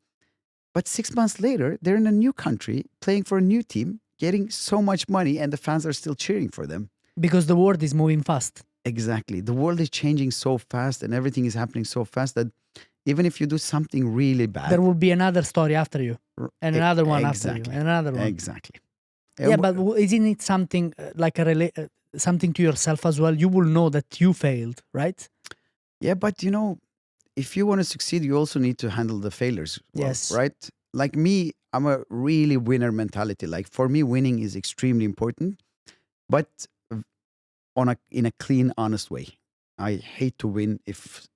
But 6 months later, they're in a new country, playing for a new team, getting so much money, and the fans are still cheering for them. Because the world is moving fast. Exactly. The world is changing so fast and everything is happening so fast that even if you do something really bad... There will be another story after you, and another one after you, and another one. Exactly. Yeah, but isn't it something like something to yourself as well? You will know that you failed, right? Yeah, but you know, if you want to succeed, you also need to handle the failures well, Yes. right? Like me, I'm a really winner mentality. Like for me, winning is extremely important, but in a clean, honest way. I hate to win if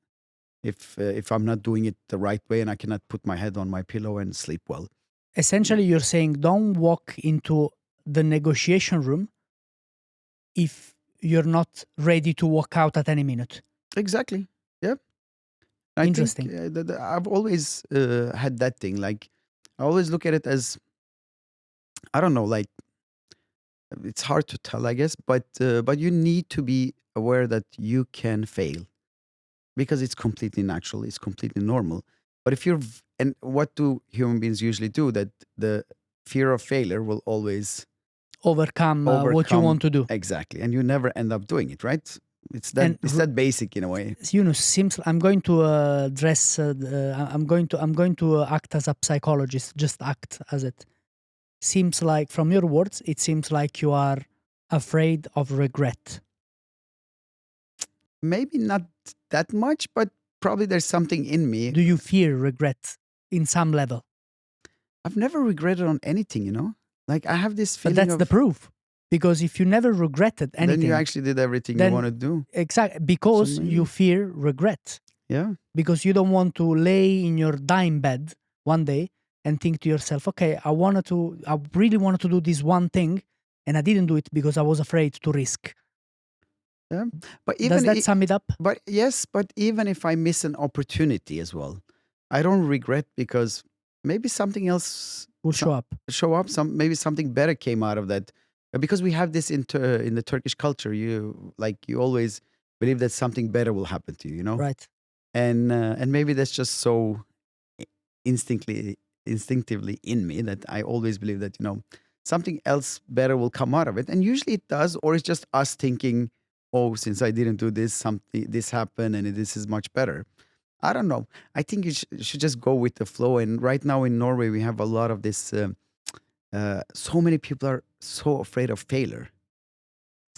I'm not doing it the right way and I cannot put my head on my pillow and sleep well. Essentially, you're saying don't walk into the negotiation room if you're not ready to walk out at any minute. Exactly. Yeah. I Interesting. think I've always had that thing. Like I always look at it as, I don't know, like it's hard to tell, I guess, but you need to be aware that you can fail because it's completely natural, it's completely normal. But if you're, and what do human beings usually do? That the fear of failure will always Overcome what you overcome want to do. exactly, and you never end up doing it, right? It's And that basic in a way. Yunus, seems I'm going to address. I'm going to act as a psychologist. Just act as it. Seems like from your words, it seems like you are afraid of regret. Maybe not that much, but probably there's something in me. Do you fear regret in some level? I've never regretted on anything, you know? Like I have this But feeling that's of the proof. Because if you never regretted anything, then you actually did everything you then- want to do. exactly, because maybe- you fear regret. Yeah. Because you don't want to lay in your dying bed one day and think to yourself, okay, I really wanted to do this one thing and I didn't do it because I was afraid to risk. Yeah. But even Does that sum it up? but yes, but even if I miss an opportunity as well, I don't regret because maybe something else Will show up. show up. Maybe something better came out of that. Because we have this in the Turkish culture, you always believe that something better will happen to you, you know. Right. And maybe that's just so instinctively in me that I always believe that, you know, something else better will come out of it, and usually it does, or it's just us thinking, oh, since I didn't do this, this happened, and this is much better. I don't know. I think you should just go with the flow. And right now in Norway, we have a lot of this. So many people are so afraid of failure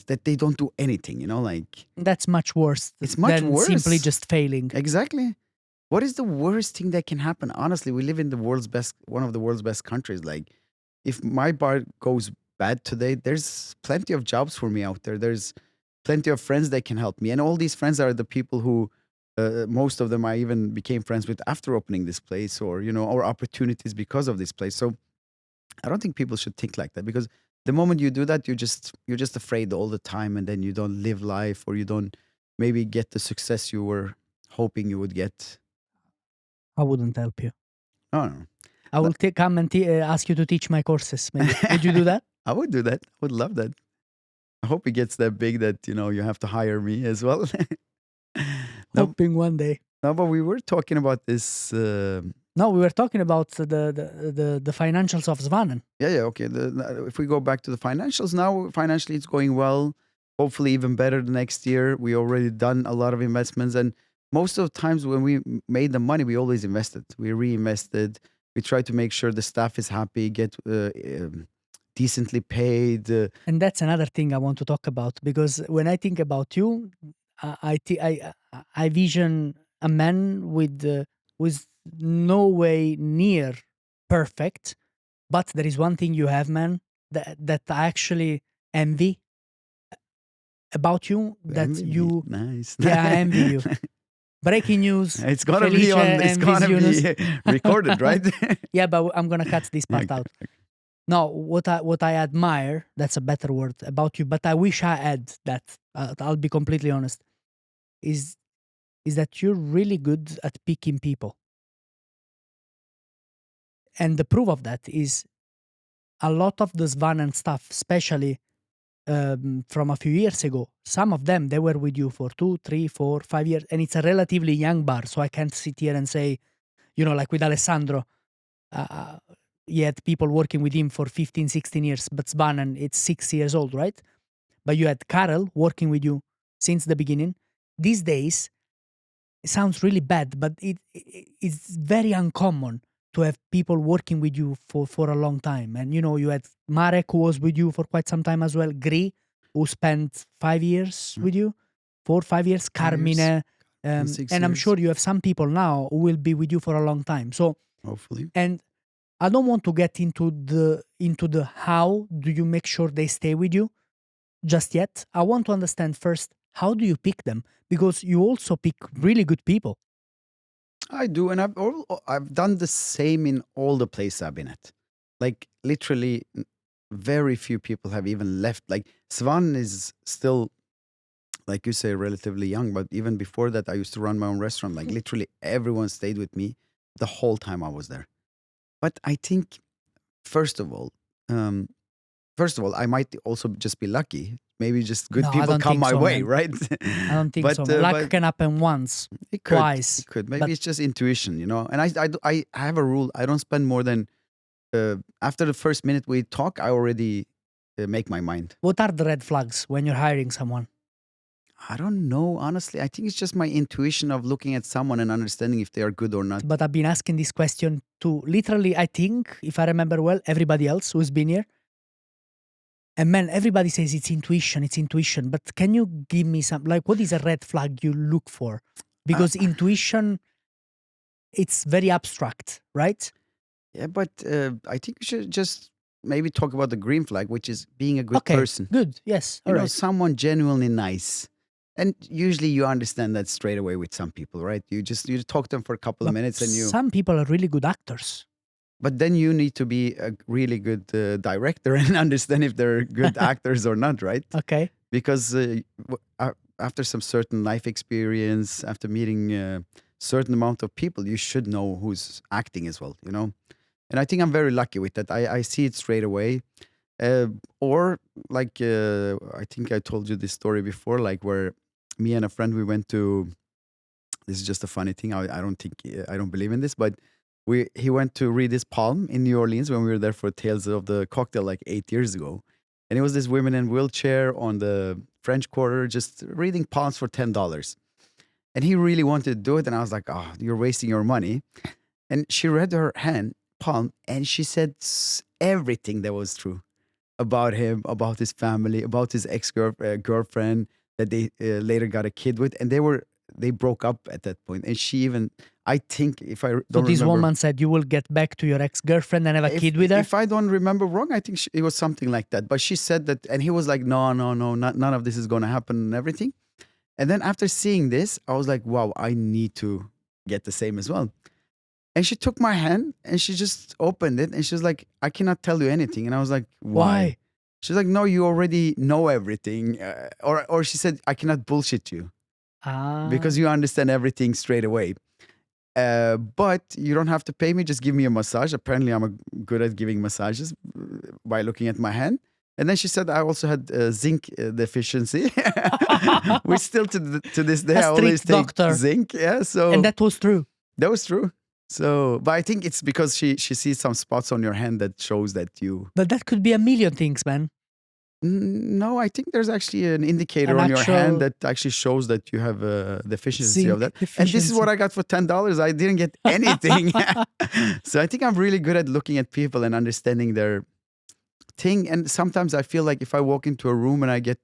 that they don't do anything. You know, like That's much worse It's much than worse. simply just failing. exactly. What is the worst thing that can happen? Honestly, we live in one of the world's best countries. Like, if my bar goes bad today, there's plenty of jobs for me out there. There's plenty of friends that can help me, and all these friends are the people who, most of them, I even became friends with after opening this place, or or opportunities because of this place. So, I don't think people should think like that, because the moment you do that, you're just afraid all the time, and then you don't live life, or you don't maybe get the success you were hoping you would get. I wouldn't help you. No, no. I will come and ask you to teach my courses. Maybe. Would you do that? I would do that. I would love that. I hope it gets that big that you have to hire me as well. No, Hoping one day. no, but we were talking about this. No, we were talking about the financials of Svanen. Yeah. Okay. If we go back to the financials now, financially it's going well. Hopefully, even better the next year. We already done a lot of investments, and most of the times when we made the money, we always invested. We reinvested. We try to make sure the staff is happy, get decently paid. And that's another thing I want to talk about, because when I think about you, I vision a man with no way near perfect, but there is one thing you have, man, that I actually envy about you. That Envy me. you, Nice. yeah, I envy you. Breaking news. It's gonna be Felice on. It's envies gonna Yunus. be recorded, right? Yeah, but I'm gonna cut this part Okay, out. No, what I admire, that's a better word, about you, but I wish I had that. I'll be completely honest. Is that you're really good at picking people, and the proof of that is a lot of the Svanen stuff, especially from a few years ago. Some of them, they were with you for 2, 3, 4, 5 years, and it's a relatively young bar, so I can't sit here and say, like with Alessandro. He had people working with him for 15, 16 years, but Svanen, it's 6 years old, right? But you had Karel working with you since the beginning. These days, it sounds really bad, but it's very uncommon to have people working with you for a long time. And you had Marek, who was with you for quite some time as well. Gri, who spent 5 years with you, 4 or 5 years. Carmine, In 6 and I'm years, sure you have some people now who will be with you for a long time. So, hopefully. and I don't want to get into the how do you make sure they stay with you just yet. I want to understand first, how do you pick them? Because you also pick really good people. I do, and I've done the same in all the places I've been at. Like literally, very few people have even left. Like Svan is still, like you say, relatively young, but even before that, I used to run my own restaurant. Like literally, everyone stayed with me the whole time I was there. But I think, first of all, um, I might also just be lucky. Maybe just good No, I people don't come think my so, way, man. right? I don't think so. Man. Luck But can happen once, it could. twice. It could. Maybe But it's just intuition, you know. And I have a rule. I don't spend more than after the first minute we talk. I already make my mind. what are the red flags when you're hiring someone? I don't know, honestly. I think it's just my intuition of looking at someone and understanding if they are good or not. But I've been asking this question to literally, I think, if I remember well, everybody else who's been here. And man, everybody says it's intuition. But can you give me some, like, what is a red flag you look for? Because intuition, it's very abstract, right? Yeah, but I think we should just maybe talk about the green flag, which is being a good Okay, person. good. Yes, You all know, right. someone genuinely nice. And usually you understand that straight away with some people, right? You talk to them for a couple of But minutes and some people are really good actors. but then you need to be a really good director and understand if they're good actors or not, right? Okay. Because after some certain life experience, after meeting a certain amount of people, you should know who's acting as well, you know? And I think I'm very lucky with that. I see it straight away. Or like, I think I told you this story before, like where me and a friend, we went to, this is just a funny thing. I don't think, I don't believe in this, but he went to read his palm in New Orleans when we were there for Tales of the Cocktail like 8 years ago. And it was this woman in wheelchair on the French Quarter just reading palms for $10. And he really wanted to do it. And I was like, oh, you're wasting your money. And she read her palm and she said everything that was true about him, about his family, about his girlfriend that they later got a kid with. And they broke up at that point. And she even, I think, if I don't So this remember, woman said you will get back to your ex-girlfriend and have a kid with her? if I don't remember wrong, I think it was something like that. But she said that, and he was like, no, none of this is going to happen and everything. And then after seeing this, I was like, wow, I need to get the same as well. And she took my hand and she just opened it and she was like, I cannot tell you anything. And I was like, why? She's like, no, you already know everything. Or she said, I cannot bullshit you because you understand everything straight away. But you don't have to pay me. Just give me a massage. Apparently, I'm good at giving massages by looking at my hand. And then she said I also had zinc deficiency, which still to this day I always take zinc. Yeah, so and that was true. That was true. So, but I think it's because she sees some spots on your hand that shows that you. But that could be a million things, man. No, I think there's actually an indicator on your hand that actually shows that you have a deficiency of that. And this is what I got for $10. I didn't get anything. So I think I'm really good at looking at people and understanding their thing. And sometimes I feel like if I walk into a room and I get,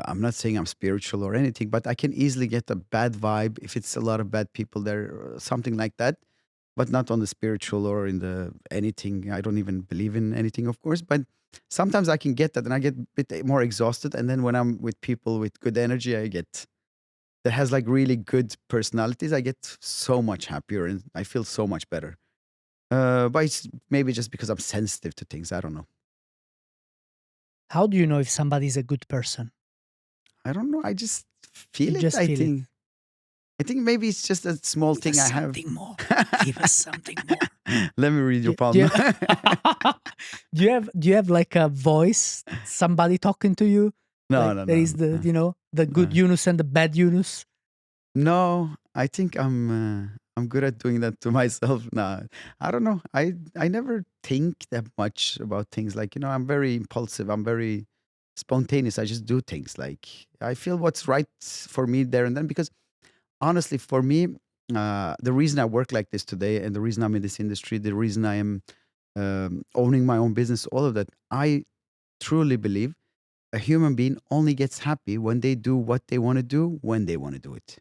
I'm not saying I'm spiritual or anything, but I can easily get a bad vibe if it's a lot of bad people there, or something like that. But not on the spiritual or in the anything. I don't even believe in anything, of course. But sometimes I can get that and I get a bit more exhausted. And then when I'm with people with good energy, that has like really good personalities, I get so much happier and I feel so much better. But it's maybe just because I'm sensitive to things. I don't know. How do you know if somebody's a good person? I don't know. I just feel it. Just I feel think. it. I think maybe it's just a small thing I have. Something more. Give us something more. Let me read your palm. Do you have like a voice? Somebody talking to you? No. There is the good Yunus and the bad Yunus. No, I think I'm good at doing that to myself. No, I don't know. I never think that much about things. Like, I'm very impulsive. I'm very spontaneous. I just do things. Like, I feel what's right for me there and then. Because honestly, for me, the reason I work like this today and the reason I'm in this industry, the reason I am owning my own business, all of that, I truly believe a human being only gets happy when they do what they want to do when they want to do it.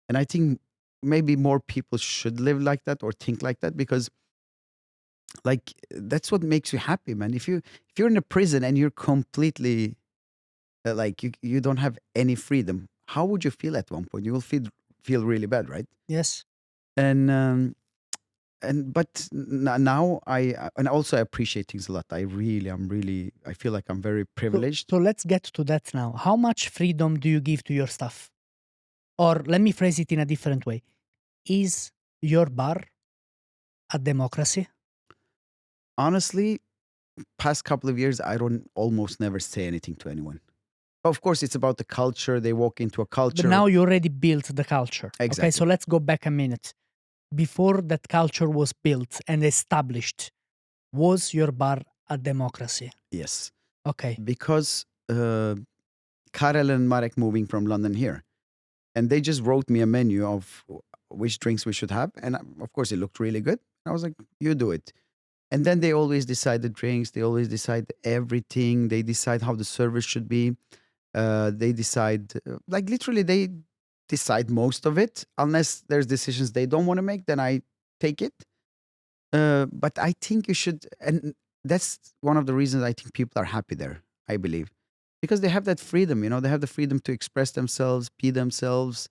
And I think maybe more people should live like that or think like that, because like that's what makes you happy, man. If you're in a prison and you're completely like you don't have any freedom, how would you feel at one point? You will feel really bad, right? Yes. And but now and also I appreciate things a lot. I feel like I'm very privileged. So let's get to that now. How much freedom do you give to your staff? Or let me phrase it in a different way. Is your bar a democracy? Honestly, past couple of years, I don't almost never say anything to anyone. Of course, it's about the culture. They walk into a But culture. now you already built the culture. Okay, Exactly. so let's go back a minute. Before that culture was built and established, was your bar a democracy? Yes, Okay. because Karel and Marek moving from London here, and they just wrote me a menu of which drinks we should have, and of course it looked really good. I was like, "You do it." And then they always decide the drinks. They always decide everything. They decide how the service should be. They decide, like literally, they decide most of it. Unless there's decisions they don't want to make, then I take it. But I think you should, and that's one of the reasons I think people are happy there. I believe because they have that freedom. They have the freedom to express themselves, be themselves.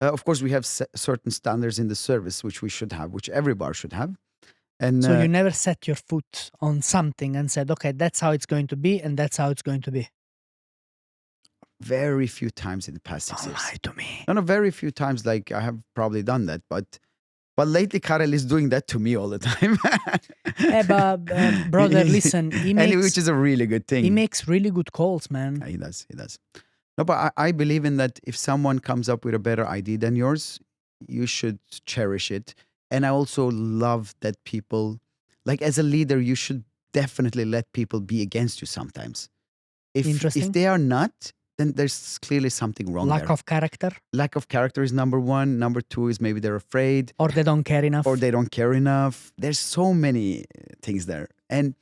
Of course, we have certain standards in the service which we should have, which every bar should have. And So you never set your foot on something and said, okay, that's how it's going to be, and that's how it's going to be. very few times in the past 6 Don't years. lie to me. No, very few times. Like I have probably done that, but lately Karel is doing that to me all the time. But brother, listen, which is a really good thing. he makes really good calls, man. He does. He does. No, but I believe in that. If someone comes up with a better idea than yours, you should cherish it. And I also love that people, like as a leader, you should definitely let people be against you sometimes. If Interesting. they are not, then there's clearly something wrong Lack there. of character, Lack of character is number one. Number two is maybe they're afraid or they don't care enough. or they don't care enough. There's so many things there. And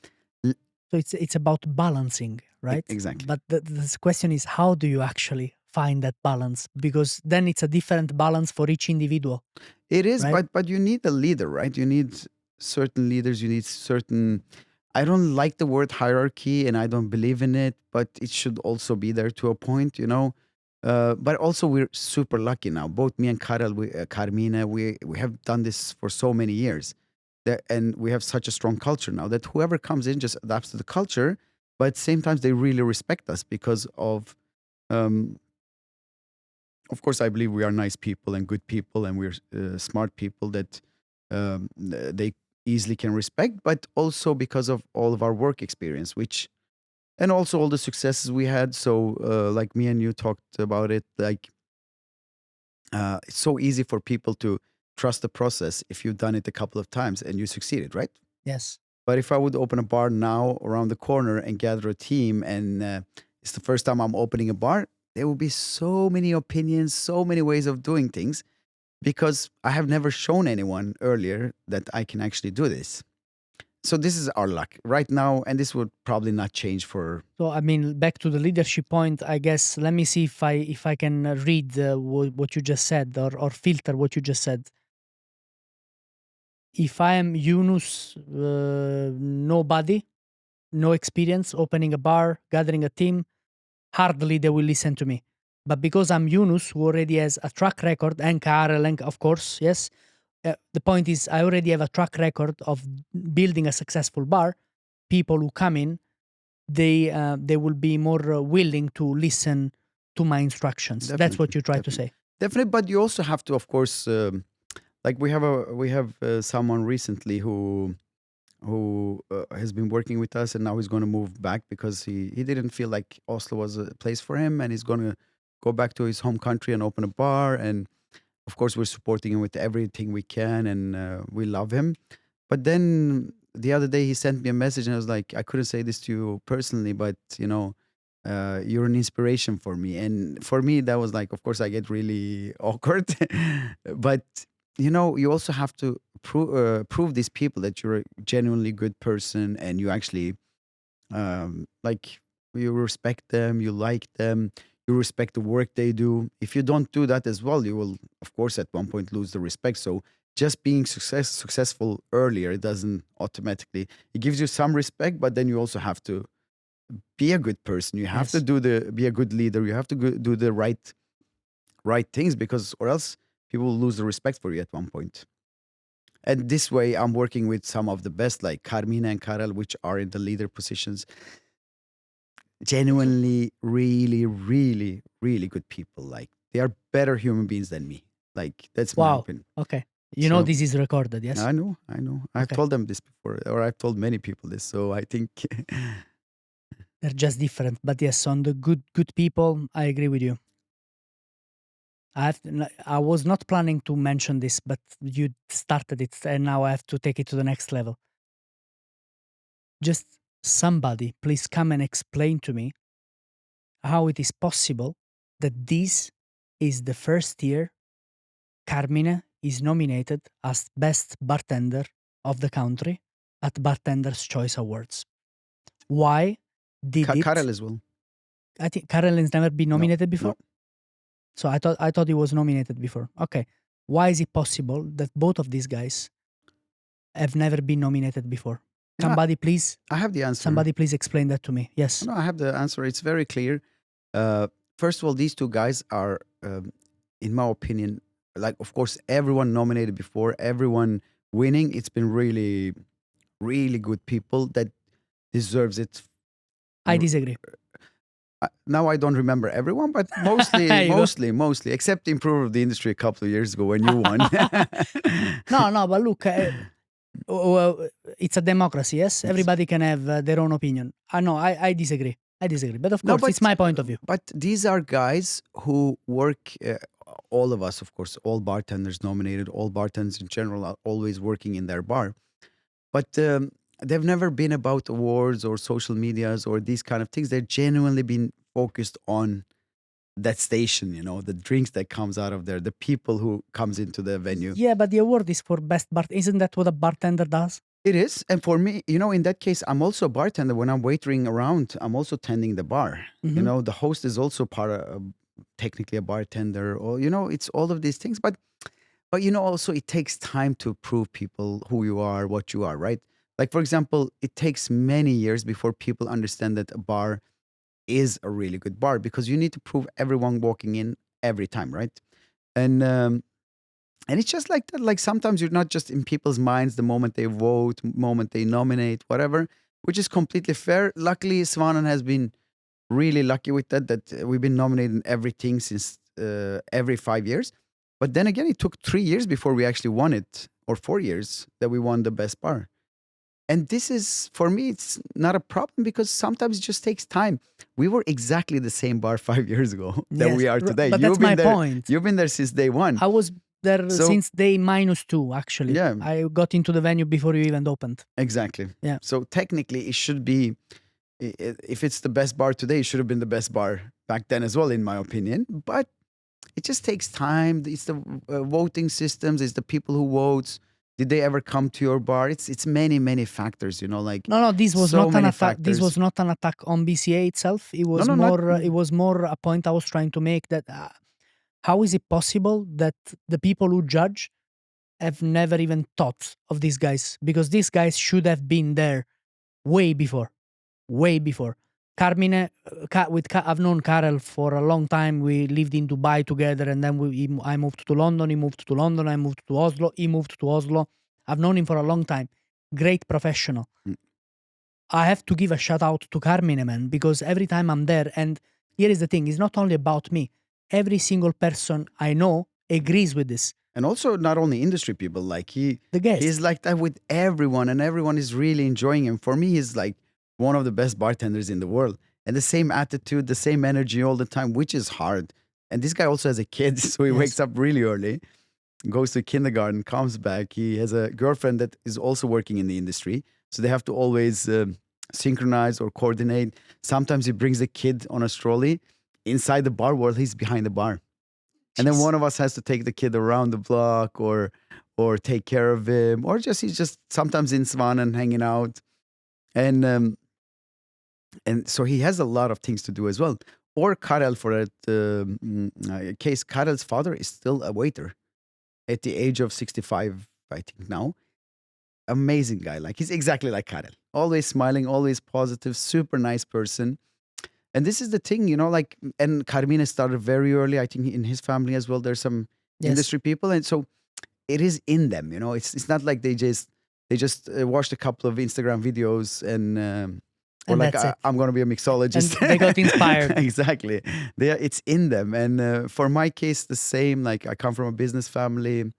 So it's about balancing, right? exactly. But the question is, how do you actually find that balance? Because then it's a different balance for each individual. It is, right? but you need a leader, right? You need certain leaders. You need certain. I don't like the word hierarchy, and I don't believe in it. But it should also be there to a point, But also, we're super lucky now. Both me and Karel, Carmine, we have done this for so many years, and we have such a strong culture now that whoever comes in just adapts to the culture. But at the same time, they really respect us because of course, I believe we are nice people and good people, and we're smart people that they easily can respect, but also because of all of our work experience, and also all the successes we had. So, like me and you talked about it, like it's so easy for people to trust the process if you've done it a couple of times and you succeeded, right? Yes. But if I would open a bar now around the corner and gather a team, and it's the first time I'm opening a bar, there will be so many opinions, so many ways of doing things, because I have never shown anyone earlier that I can actually do this. So this is our luck right now, and this would probably not change for. So I mean, back to the leadership point, I guess. Let me see if I can read what you just said, or filter what you just said. If I am Yunus, nobody, no experience, opening a bar, gathering a team, hardly they will listen to me. But because I'm Yunus, who already has a track record, and Karel, and of course, yes, the point is I already have a track record of building a successful bar. People who come in, they will be more willing to listen to my instructions. That's what you try to say. Definitely, but you also have to, of course, like we have someone recently who has been working with us, and now he's going to move back because he didn't feel like Oslo was a place for him, and he's going to go back to his home country and open a bar. And of course, we're supporting him with everything we can, and we love him. But then the other day he sent me a message, and I was like, I couldn't say this to you personally, but you're an inspiration for me. And for me, that was like, of course, I get really awkward, but you also have to prove these people that you're a genuinely good person, and you actually like you respect them, you like them, you respect the work they do. If you don't do that as well, you will, of course, at one point lose the respect. So just being successful earlier doesn't automatically, it gives you some respect, but then you also have to be a good person. You have to Yes. be a good leader. You have to do the right things, because or else people will lose the respect for you at one point. And this way, I'm working with some of the best, like Carmina and Karel, which are in the leader positions. Genuinely, really, really, really good people. Like they are better human beings than me. Like that's my Wow. opinion. Okay. You know So this is recorded, yes? I know, I know. I've Okay. told them this before, or I've told many people this. So I think They're just different. But yes, on the good people, I agree with you. I was not planning to mention this, but you started it, and now I have to take it to the next level. Just somebody, please come and explain to me how it is possible that this is the first year Carmine is nominated as best bartender of the country at Bartender's Choice Awards. Why did Karel it? as well. I think Karel has never been No, nominated before. no. So I thought he was nominated before. Okay. Why is it possible that both of these guys have never been nominated before? You know, Somebody please I have the answer. somebody please explain that to me. Yes. No, I have the answer. It's very clear. First of all, these two guys are, in my opinion, like, of course, everyone nominated before, everyone winning. It's been really, really good people that deserves it. I disagree. Now I don't remember everyone, but There you go. mostly, except the improver of the industry a couple of years ago when you won. No, but look, well, it's a democracy, yes? Yes. Everybody can have their own opinion. No, I disagree. I disagree. But of No, course, it's my point of view. But these are guys who work, all of us, of course, all bartenders nominated, all bartenders in general are always working in their bar. But they've never been about awards or social medias or these kind of things. They've genuinely been focused on that station, the drinks that comes out of there, the people who comes into the venue. Yeah, but the award is for best bar. Isn't that what a bartender does? It is. And for me, in that case, I'm also a bartender. When I'm waitering around, I'm also tending the bar. Mhm. The host is also technically a bartender, or, it's all of these things. But also it takes time to prove people who you are, what you are, right? Like, for example, it takes many years before people understand that a bar is a really good bar, because you need to prove everyone walking in every time, right? And it's just like that. Like sometimes you're not just in people's minds the moment they vote, moment they nominate, whatever, which is completely fair. Luckily, Svanen has been really lucky with that we've been nominated in everything since every 5 years. But then again, it took 3 years before we actually won it, or 4 years that we won the best bar. And this is, for me, it's not a problem, because sometimes it just takes time. We were exactly the same bar 5 years ago that Yes, we are today. but that's my there. point. You've been there since day one. I was there So- since day -2, actually. Yeah. I got into the venue before you even opened. Exactly. Yeah. So technically, it should be, if it's the best bar today, it should have been the best bar back then as well, in my opinion. But it just takes time. It's the voting systems. It's the people who vote. Did they ever come to your bar? It's many factors. Like No, this was so not an many attack. This factors. was not an attack on BCA itself. It was No, more. not- It was more a point I was trying to make, that how is it possible that the people who judge have never even thought of these guys? Because these guys should have been there way before. Carmine, I've known Karel for a long time. We lived in Dubai together, and then I moved to London. He moved to London. I moved to Oslo. He moved to Oslo. I've known him for a long time. Great professional. Mm. I have to give a shout out to Carmine, man, because every time I'm there, and here is the thing, it's not only about me. Every single person I know agrees with this. And also not only industry people, like The guests. he's like that with everyone, and everyone is really enjoying him. For me, he's like one of the best bartenders in the world, and the same attitude, the same energy all the time, which is hard. And this guy also has a kid, so he Yes. wakes up really early, goes to kindergarten, comes back. He has a girlfriend that is also working in the industry, so they have to always synchronize or coordinate. Sometimes he brings the kid on a trolley inside the bar while he's behind the bar. And then Jeez. one of us has to take the kid around the block, or take care of him, or he's just sometimes in Svanen hanging out. And And so he has a lot of things to do as well. Or Karel, for that case, Karel's father is still a waiter at the age of 65, I think now. Amazing guy. Like, he's exactly like Karel. Always smiling, always positive, super nice person. And this is the thing, like, and Carmine started very early. I think in his family as well, there's some Yes. industry people. And so it is in them, It's not like they just watched a couple of Instagram videos and or And like that's it. I'm going to be a mixologist. And they got inspired. Exactly. It's in them. And for my case, the same. Like, I come from a business family,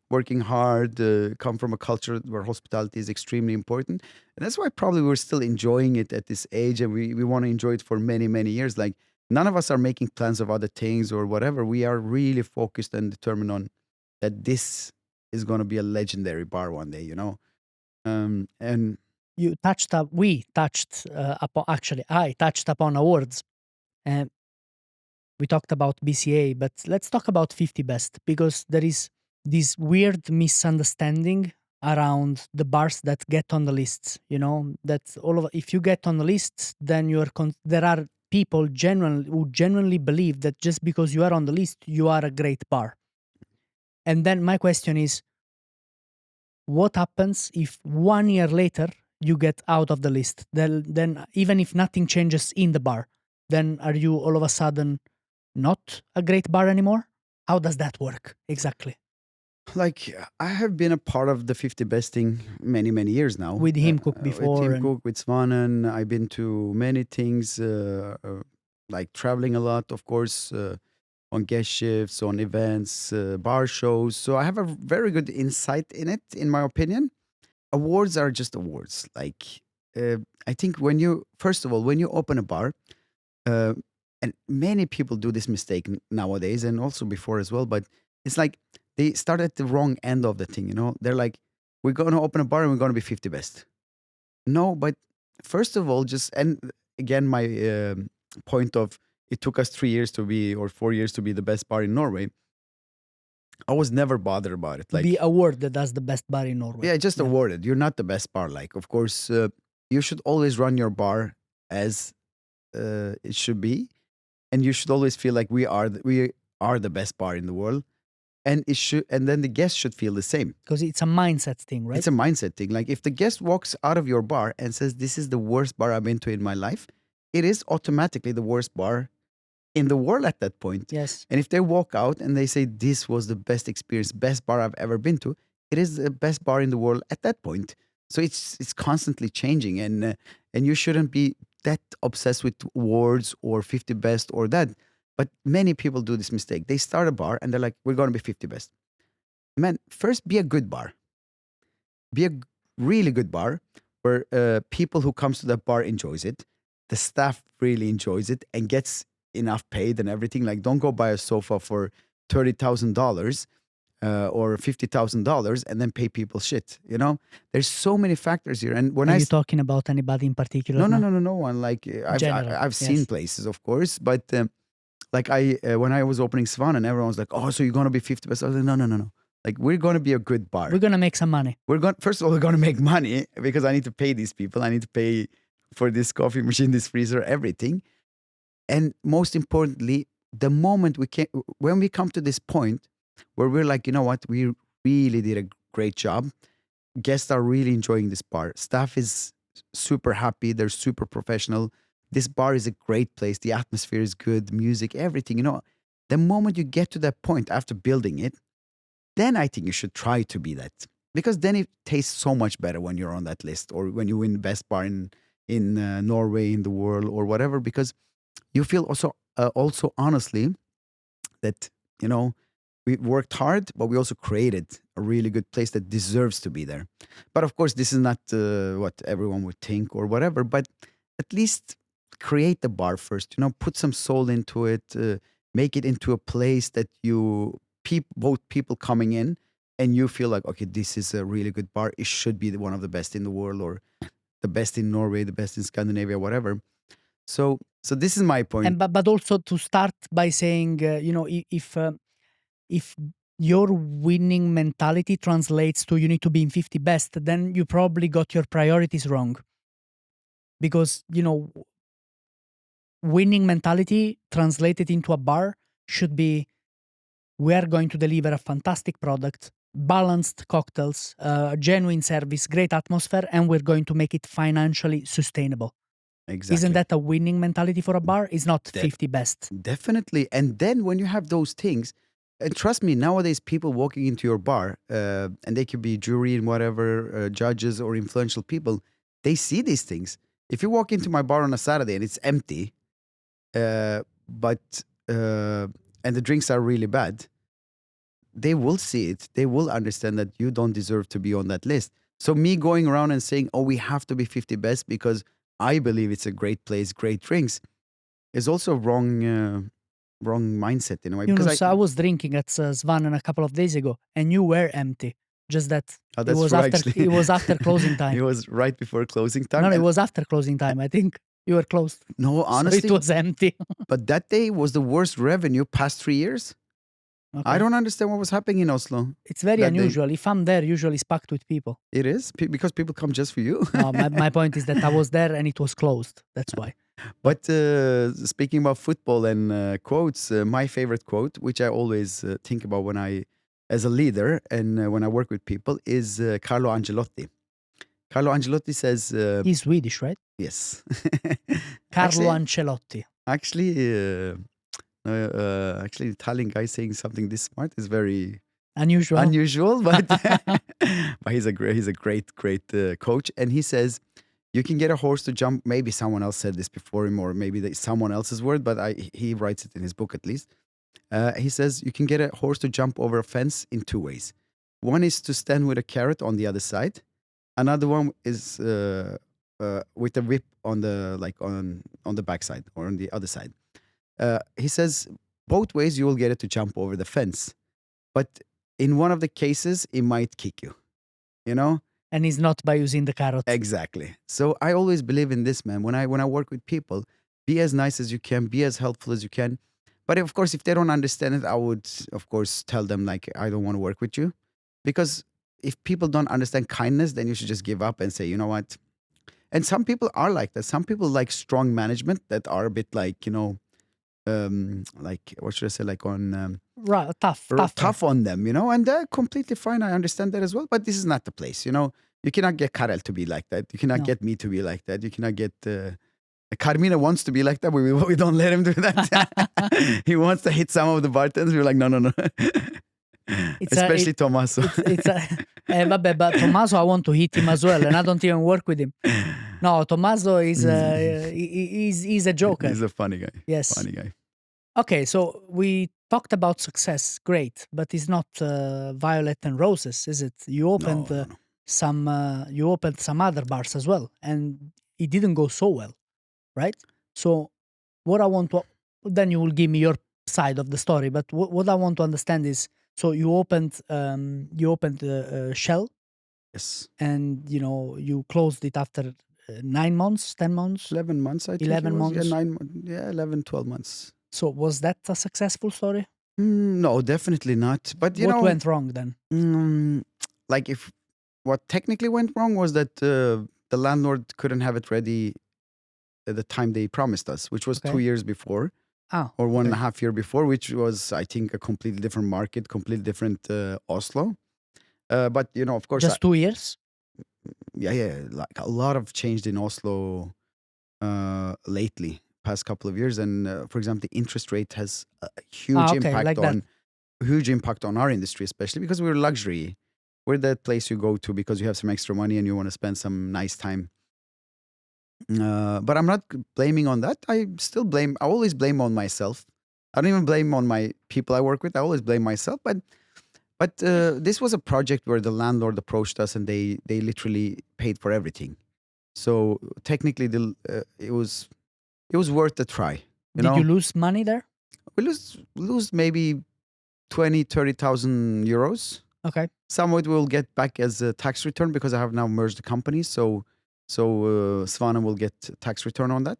working hard, come from a culture where hospitality is extremely important. And that's why probably we're still enjoying it at this age, and we want to enjoy it for many, many years. Like, none of us are making plans of other things or whatever. We are really focused and determined on that this is going to be a legendary bar one day, And I touched upon awards. And we talked about BCA, but let's talk about 50 Best, because there is this weird misunderstanding around the bars that get on the lists. That if you get on the list, then there are people who genuinely believe that just because you are on the list, you are a great bar. And then my question is, what happens if 1 year later you get out of the list? Then even if nothing changes in the bar, then are you all of a sudden not a great bar anymore? How does that work exactly? Like, I have been a part of the 50 Best thing many, many years now. With 𝐴𝐻𝐾 before. With 𝐴𝐻𝐾, with Svanen. I've been to many things, like traveling a lot, of course, on guest shifts, on events, bar shows. So I have a very good insight in it, in my opinion. Awards are just awards. Like, I think first of all, when you open a bar, and many people do this mistake nowadays, and also before as well, but it's like they start at the wrong end of the thing, They're like, we're going to open a bar and we're going to be 50 best. No, but first of all, and again, my point of it took us 3 years or 4 years to be the best bar in Norway. I was never bothered about it. Like, be awarded as the best bar in Norway. Yeah, just awarded. You're not the best bar. Like, of course, you should always run your bar as it should be, and you should always feel like we are the best bar in the world, and then the guest should feel the same, because it's a mindset thing, right? It's a mindset thing. Like, if the guest walks out of your bar and says, "This is the worst bar I've been to in my life," it is automatically the worst bar in the world at that point. Yes. And if they walk out and they say, "This was the best experience, best bar I've ever been to," it is the best bar in the world at that point. So it's constantly changing, and you shouldn't be that obsessed with awards or 50 best or that. But many people do this mistake. They start a bar and they're like, "We're going to be 50 best." Man, first be a good bar. Be a really good bar where people who comes to that bar enjoys it. The staff really enjoys it and gets enough paid and everything. Like, don't go buy a sofa for $30,000 or $50,000 and then pay people shit. There's so many factors here. And when Are you talking about anybody in particular? No one. Like, I've seen places, of course, but like when I was opening Svanen, everyone was like, "Oh, so you're gonna be 50 best?" I was like, no. Like, we're gonna be a good bar. We're gonna make some money. First of all, we're gonna make money because I need to pay these people. I need to pay for this coffee machine, this freezer, everything. And most importantly, the moment when we come to this point where we're like, you know what, we really did a great job. Guests are really enjoying this bar. Staff is super happy. They're super professional. This bar is a great place. The atmosphere is good. Music, everything. The moment you get to that point after building it, then I think you should try to be that, because then it tastes so much better when you're on that list, or when you win best bar in Norway, in the world, or whatever, because you feel also honestly that we worked hard, but we also created a really good place that deserves to be there. But of course, this is not what everyone would think or whatever, but at least create the bar first, put some soul into it, make it into a place that both people coming in and you feel like, okay, this is a really good bar. It should be one of the best in the world, or the best in Norway, the best in Scandinavia, whatever. So this is my point. But also to start by saying, if your winning mentality translates to you need to be in 50 best, then you probably got your priorities wrong. Because, winning mentality translated into a bar should be, we are going to deliver a fantastic product, balanced cocktails, genuine service, great atmosphere, and we're going to make it financially sustainable. Exactly. Isn't that a winning mentality for a bar? It's not De- 50 best. Definitely. And then when you have those things, and trust me, nowadays people walking into your bar, and they could be jury and whatever, judges or influential people, they see these things. If you walk into my bar on a Saturday and it's empty, but and the drinks are really bad, they will see it. They will understand that you don't deserve to be on that list. So me going around and saying, "Oh, we have to be 50 best because I believe it's a great place, great drinks," is also wrong mindset in a way. Because Yunus, I was drinking at Svanen a couple of days ago, and you were empty. Just that Oh, it that's was true, after actually. it was after closing time. It was right before closing time. No, it and- was after closing time. I think you were closed. no, So honestly, it was empty. but that day was the worst revenue past 3 years. I Okay. don't understand what was happening in Oslo. It's very that day. unusual. If I'm there, usually it's packed with people. It is because people come just for you. No, my point is that I was there and it was closed. That's why. But speaking about football and quotes, my favorite quote, which I always think about when as a leader and when I work with people, is Carlo Ancelotti. Carlo Ancelotti says, He's Swedish, right? yes. Carlo Actually- Ancelotti. Actually, actually, Italian guy saying something this smart is very Unusual. unusual, but but he's a great coach, and he says you can get a horse to jump. Maybe someone else said this before him, or maybe someone else's word, but he writes it in his book at least. He says you can get a horse to jump over a fence in 2 ways. One is to stand with a carrot on the other side. Another one is with a whip on the backside or on the other side. He says both ways you will get it to jump over the fence, but in one of the cases it might kick you. You know. And it's not by using the carrot. Exactly. So I always believe in this, man. When I work with people, be as nice as you can, be as helpful as you can. But of course, if they don't understand it, I would, of course, tell them like, I don't want to work with you. Because if people don't understand kindness, then you should just give up and say, you know what? And some people are like that. Some people like strong management that are a bit like, like, what should I say? Like on Right, tough. tough on them, and they're completely fine. I understand that as well. But this is not the place, You cannot get Karel to be like that. You cannot No. get me to be like that. You cannot get Carmina wants to be like that, but we don't let him do that. He wants to hit some of the bartenders. We're like, no. Especially Tommaso. Vabbè, but Tommaso, I want to hit him as well, and I don't even work with him. No, Tommaso is he's a joker. He's a funny guy. Yes. Funny guy. Okay, so we talked about success, great, but it's not violet and roses, is it? You opened No. you opened some other bars as well, and it didn't go so well, right? So what I want to, then you will give me your side of the story, but what I want to understand is, so you opened Shell, Yes. and you closed it after 9 months, 10 months. 11 months, I think. 11 it was. months. Yeah, 9 months. Yeah, 11, 12 months. So was that a successful story? No, definitely not. But What went wrong then? Like what technically went wrong was that the landlord couldn't have it ready at the time they promised us, which was Okay. 2 years before or one and a half year before, which was, I think, a completely different market, completely different Oslo. But of course, Just 2 years? yeah, like a lot of changed in Oslo lately, past couple of years, and for example, the interest rate has a huge impact on our industry, especially because we're luxury. We're that place you go to because you have some extra money and you want to spend some nice time. But I'm not blaming on that. I always blame on myself. I don't even blame on my people I work with. I always blame myself. But this was a project where the landlord approached us and they literally paid for everything. So technically, it was worth the try. Did you lose money there? We lose maybe 20,000-30,000 euros. Okay. Some of it we'll get back as a tax return because I have now merged the companies. So Svanen will get tax return on that.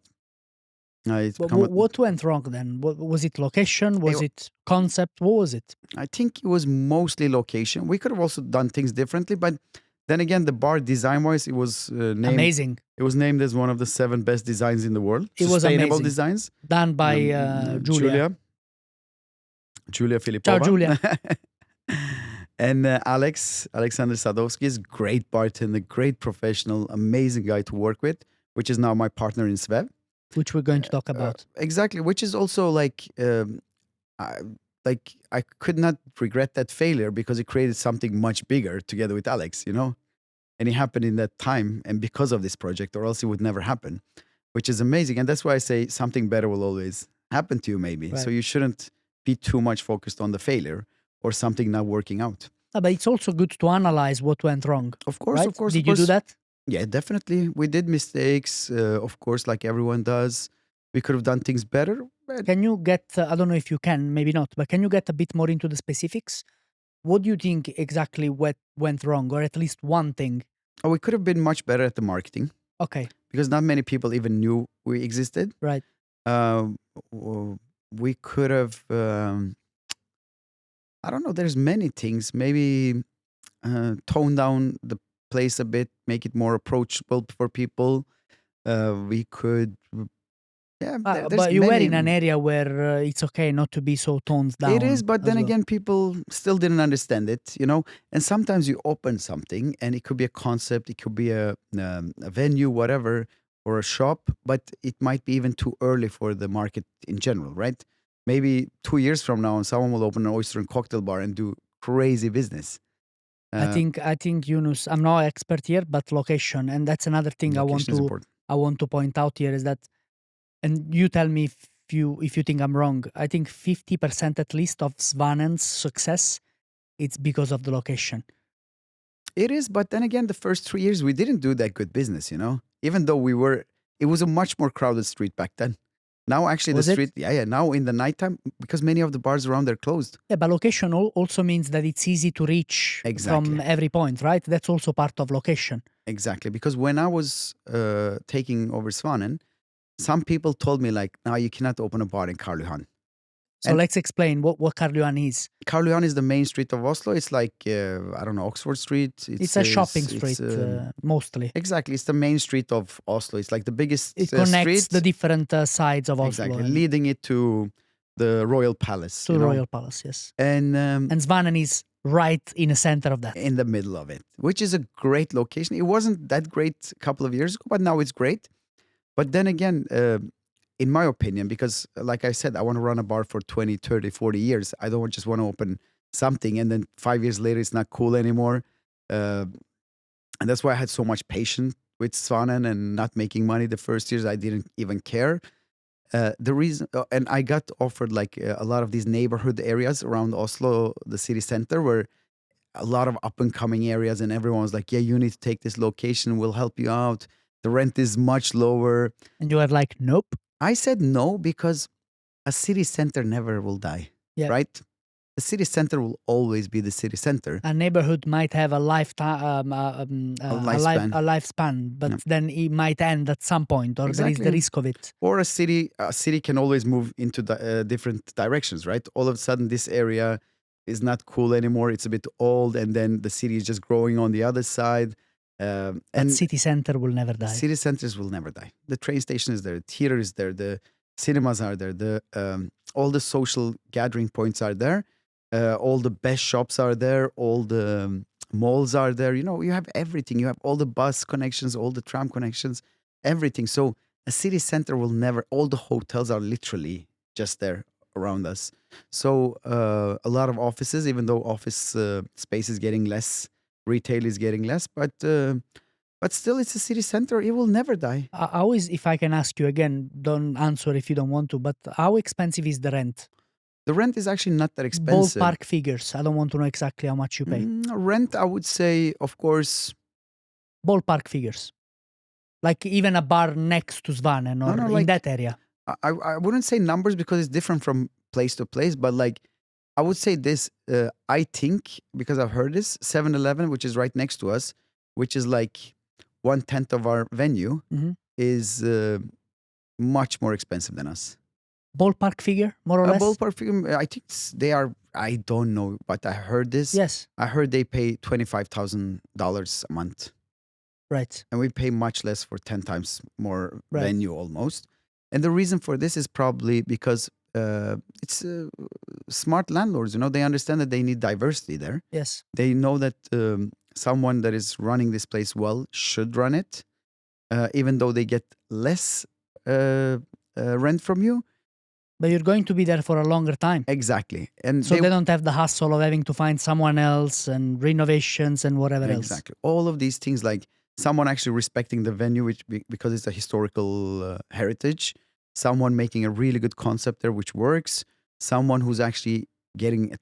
What went wrong then? Was it location? Was it concept? What was it? I think it was mostly location. We could have also done things differently, but Then again, the bar design-wise, it was named. Amazing. It was named as one of the 7 best designs in the world. It was Sustainable amazing. designs. Done by Julia. Julia Filipova. Ciao, Julia. And Alexander Sadowski is great bartender, great professional, amazing guy to work with, which is now my partner in Svev. Which we're going to talk about. Exactly, which is also like I could not regret that failure because it created something much bigger together with Alex, you know? And it happened in that time and because of this project, or else it would never happen, which is amazing. And that's why I say something better will always happen to you, maybe. Right. So you shouldn't be too much focused on the failure or something not working out. But it's also good to analyze what went wrong. Of course, right? of course. Did you do that? Yeah, definitely. We did mistakes, of course, like everyone does. We could have done things better. Can you get, I don't know if you can, maybe not, but can you get a bit more into the specifics? What do you think exactly went wrong, or at least one thing? Oh, we could have been much better at the marketing. Okay. Because not many people even knew we existed. Right. We could have, I don't know, there's many things. Maybe tone down the place a bit, make it more approachable for people. We could, yeah. But you were in an area where it's okay not to be so toned down. It is, but then well. again, people still didn't understand it, you know? And sometimes you open something and it could be a concept, it could be a venue, whatever, or a shop, but it might be even too early for the market in general, right? Maybe 2 years from now, someone will open an oyster and cocktail bar and do crazy business. I think Yunus, I'm not an expert here, but location, and that's another thing I want to point out here is that, and you tell me if you think I'm wrong. I think 50% at least of Svanen's success, it's because of the location. It is, but then again, the first 3 years we didn't do that good business, you know. Even though it was a much more crowded street back then. Now actually Was the it? street, yeah. Now in the nighttime, because many of the bars around there closed. Yeah, but location also means that it's easy to reach from every point, right? That's also part of location. Exactly, because when I was taking over Svanen, some people told me like, now you cannot open a bar in 𝐿𝒂. So let's explain what 𝐿𝒂 is. 𝐿𝒂 is the main street of Oslo. It's like, I don't know, Oxford Street. It's a shopping street, mostly. Exactly. It's the main street of Oslo. It's like the biggest It connects street. the different sides of Oslo. Exactly, leading it to the Royal Palace. To Royal Palace, yes. And Svanen is right in the center of that. In the middle of it, which is a great location. It wasn't that great a couple of years ago, but now it's great. But then again, in my opinion, because like I said, I want to run a bar for 20, 30, 40 years. I don't just want to open something and then 5 years later it's not cool anymore. And that's why I had so much patience with Svanen and not making money the first years. I didn't even care. The reason, and I got offered like a lot of these neighborhood areas around Oslo, the city center, where a lot of up and coming areas, and everyone was like, yeah, you need to take this location, we'll help you out. The rent is much lower. And you were like, nope. I said no, because a city center never will die, right? The city center will always be the city center. A neighborhood might have a lifetime, a lifespan, but then it might end at some point, or there is the risk of it. Or a city can always move into different directions, right? All of a sudden, this area is not cool anymore. It's a bit old, and then the city is just growing on the other side. And city center will never die. City centers will never die. The train station is there, the theater is there, the cinemas are there, all the social gathering points are there, all the best shops are there, all the malls are there. You know, you have everything. You have all the bus connections, all the tram connections, everything. So a city center will never. All the hotels are literally just there around us. So a lot of offices, even though office space is getting less. Retail is getting less, but still it's a city center. It will never die. How is, if I can ask you again, don't answer if you don't want to, but how expensive is the rent? The rent is actually not that expensive. Ballpark figures. I don't want to know exactly how much you pay. Rent, I would say, of course. Ballpark figures. Like even a bar next to Svanen or in that area. I wouldn't say numbers because it's different from place to place, but like, I would say this, I think, because I've heard this, 7-Eleven, which is right next to us, which is like 1/10 of our venue, is much more expensive than us. Ballpark figure, more or less? Ballpark figure, I think they are I don't know, but I heard this. Yes, I heard they pay $25,000 a month, right, and we pay much less for 10 times more right. venue almost. And the reason for this is probably because it's smart landlords. They understand that they need diversity there. Yes. They know that someone that is running this place well should run it, even though they get less rent from you. But you're going to be there for a longer time. Exactly. And So they don't have the hustle of having to find someone else and renovations and whatever else. exactly. All of these things, like someone actually respecting the venue, because it's a historical heritage, someone making a really good concept there, which works, someone who's actually getting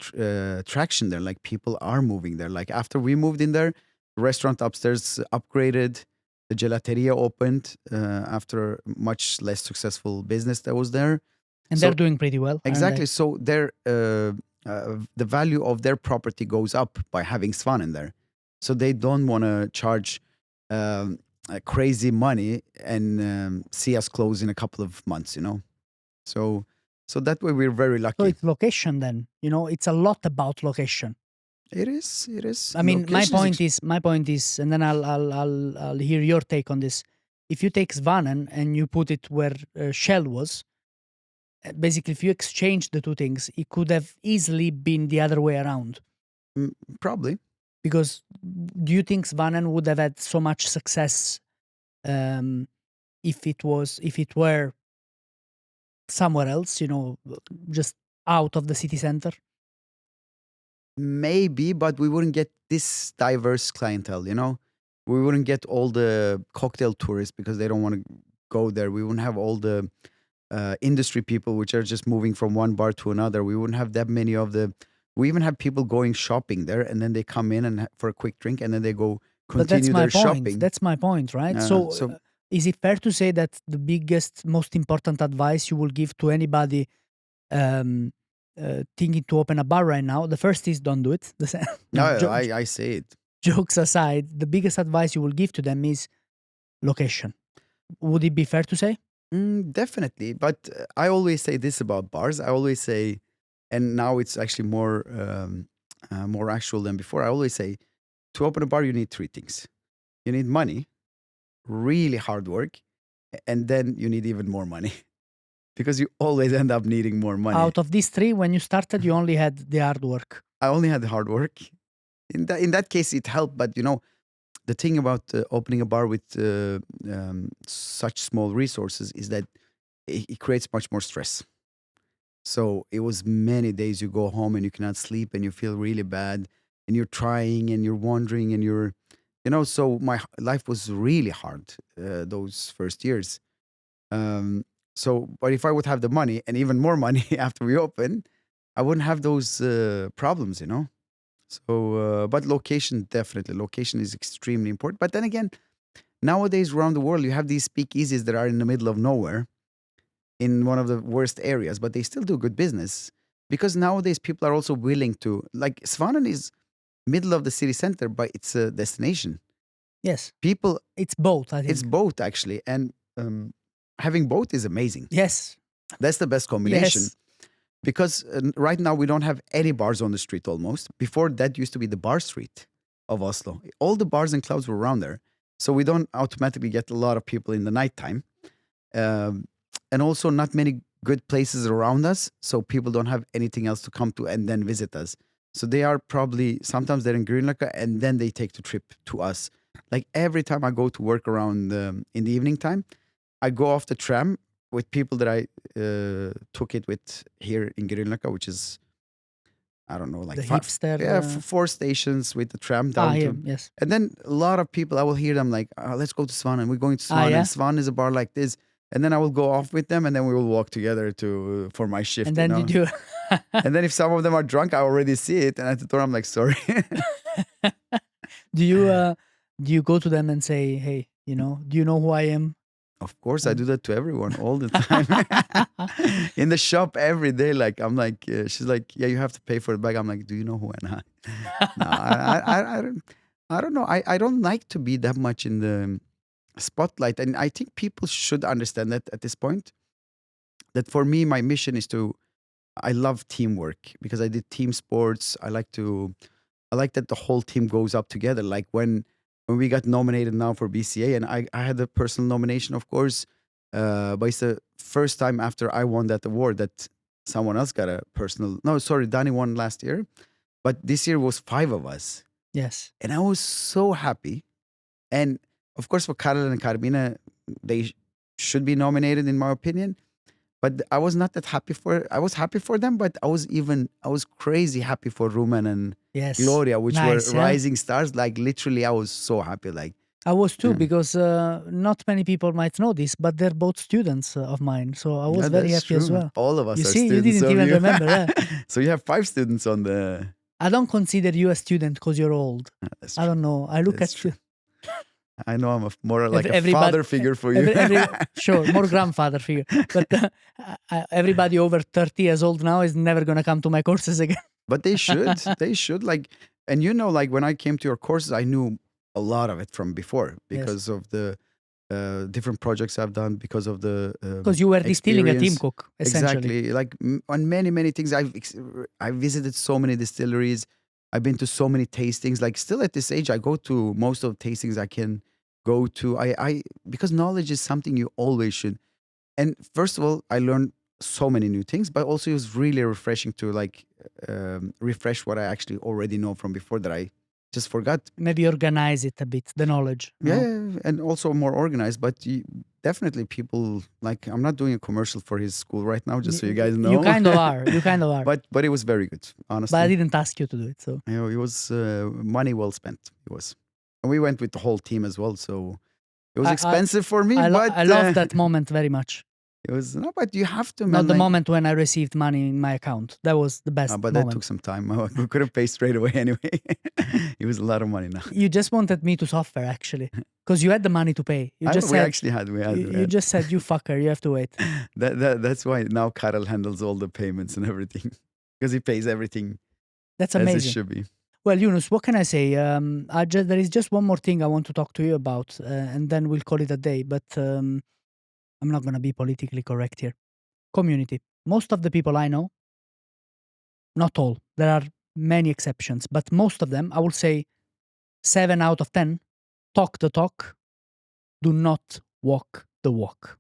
traction there, like people are moving there. Like after we moved in there, the restaurant upstairs upgraded, the gelateria opened after much less successful business that was there. And So- they're doing pretty well. aren't Exactly. they? So the value of their property goes up by having Svanen there. So they don't want to charge crazy money and see us close in a couple of months. So that way we're very So lucky. it's location then. It's a lot about location. It is. It is. I mean, my Location is point is, and then I'll hear your take on this. If you take Svanen and you put it where Shell was, basically, if you exchange the two things, it could have easily been the other way around. probably. Because do you think Svanen would have had so much success if it were somewhere else, just out of the city center? Maybe, but we wouldn't get this diverse clientele, We wouldn't get all the cocktail tourists because they don't want to go there. We wouldn't have all the industry people which are just moving from one bar to another. We wouldn't have that many of the... We even have people going shopping there, and then they come in and for a quick drink, and then they go But that's continue my their point. shopping. That's my point, right? So- Is it fair to say that the biggest, most important advice you will give to anybody thinking to open a bar right now, the first is don't do it. No, I say it. Jokes aside, the biggest advice you will give to them is location. Would it be fair to say? Definitely. But I always say this about bars. I always say, and now it's actually more actual than before. I always say, to open a bar, you need three things. You need money, really hard work, and then you need even more money. Because you always end up needing more money. Out of these three, when you started, you only had the hard work. I only had the hard work. In that case, it helped. But the thing about opening a bar with such small resources is that it creates much more stress. So it was many days you go home and you cannot sleep and you feel really bad and you're trying and you're wondering and so my life was really hard those first years. But if I would have the money and even more money after we open, I wouldn't have those problems, So, but location, definitely. Location is extremely important. But then again, nowadays around the world, you have these speakeasies that are in the middle of nowhere in one of the worst areas, but they still do good business. Because nowadays people are also willing to, like Svanen is middle of the city center, but it's a destination. Yes. People, It's both, I think. it's both actually. And having both is amazing. Yes. That's the best combination. Yes. Because right now we don't have any bars on the street almost. Before that used to be the bar street of Oslo. All the bars and clubs were around there. So we don't automatically get a lot of people in the nighttime. And also not many good places around us. So people don't have anything else to come to and then visit us. So they are probably, sometimes they're in 𝒟𝒏𝓏𝓏 and then they take the trip to us. Like every time I go to work around in the evening time, I go off the tram with people that I took it with here in 𝒟𝒏𝓏𝓏, which is, I don't know, like The five, hipster. yeah, 4 stations with the tram down yeah, to. yes. And then a lot of people, I will hear them like, let's go to Svanen. We're going to Svanen. yeah? Svanen is a bar like this. And then I will go off with them and then we will walk together for my shift. And then you you know? do. And then if some of them are drunk, I already see it. And at the door, I'm like, sorry. Do you go to them and say, hey, do you know who I am? Of course, I do that to everyone all the time. In the shop every day, like I'm like, she's like, yeah, you have to pay for the bag. I'm like, do you know who I am? No, I don't know. I don't like to be that much in the spotlight, and I think people should understand that at this point. That for me, my mission is to I love teamwork because I did team sports. I like that the whole team goes up together. Like when we got nominated now for BCA, and I had a personal nomination, of course, but it's the first time after I won that award that someone else got a personal. No, sorry, Danny won last year, but this year was 5 of us, Yes. and I was so happy. And of course, for Karel and Carmina, they should be nominated, in my opinion. But I was not that happy for. I was happy for them, but I was crazy happy for Rumen and Yes. Gloria, which Nice, were yeah. rising stars. Like literally, I was so happy. Like, I was too, Yeah. because not many people might know this, but they're both students of mine. So I was yeah, very that's happy as true. well. All of us You are see, you students didn't of even you. remember. Yeah. So you have 5 students on the. I don't consider you a student because you're old. That's I don't know. I look That's at true. you. I know I'm more like a everybody- father figure for you. Sure, more grandfather figure. But everybody over 30 years old now is never going to come to my courses again. But they should. They should. Like, and like when I came to your courses, I knew a lot of it from before because of the different projects I've done, because of the Because you were distilling a team experience. cook, essentially. Exactly. Like on many things, I visited so many distilleries. I've been to so many tastings. Like still at this age, I go to most of the tastings I can go to. I because knowledge is something you always should. And first of all, I learned so many new things, but also it was really refreshing to like refresh what I actually already know from before that I just forgot. Maybe organize it a bit, the knowledge. Yeah, no? and also more organized. But definitely, people like I'm not doing a commercial for his school right now, just so you guys know. You kind of are. You kind of are. But it was very good, honestly. But I didn't ask you to do it. So You know, it was money well spent. It was, and we went with the whole team as well. So it was expensive for me. I but love that moment very much. It was no, but you have to. Not Man, the like, moment when I received money in my account. That was the best but moment. that took some time. We couldn't pay straight away anyway. It was a lot of money now. You just wanted me to suffer, actually, because you had the money to pay. You just we said, actually had. You just said, "You fucker, you have to wait." That's why now Karel handles all the payments and everything because he pays everything That's as it amazing. should be. Well, Yunus, what can I say? There is just one more thing I want to talk to you about, and then we'll call it a day. But I'm not going to be politically correct here. Community. Most of the people I know, not all, there are many exceptions, but most of them, I would say 7 out of 10, talk the talk, do not walk the walk.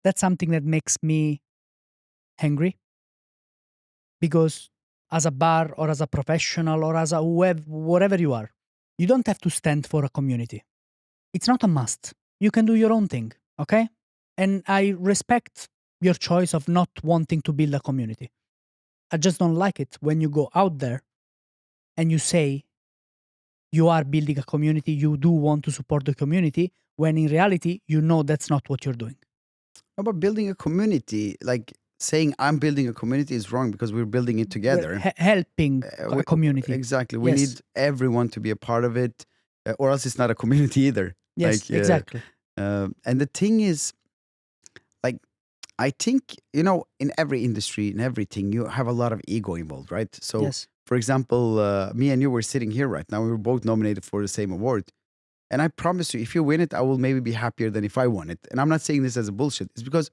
That's something that makes me angry, because as a bar or as a professional or as a whatever you are, you don't have to stand for a community. It's not a must. You can do your own thing, okay? And I respect your choice of not wanting to build a community. I just don't like it when you go out there and you say you are building a community, you do want to support the community, when in reality, you know that's not what you're doing. But building a community, like saying I'm building a community is wrong because we're building it together. Helping a community. Exactly. We Yes. need everyone to be a part of it, or else it's not a community either. Yes, Like, exactly. And the thing is, like, I think, in every industry, in everything, you have a lot of ego involved, right? So, Yes. for example, me and you were sitting here right now. We were both nominated for the same award. And I promise you, if you win it, I will maybe be happier than if I won it. And I'm not saying this as a bullshit. It's because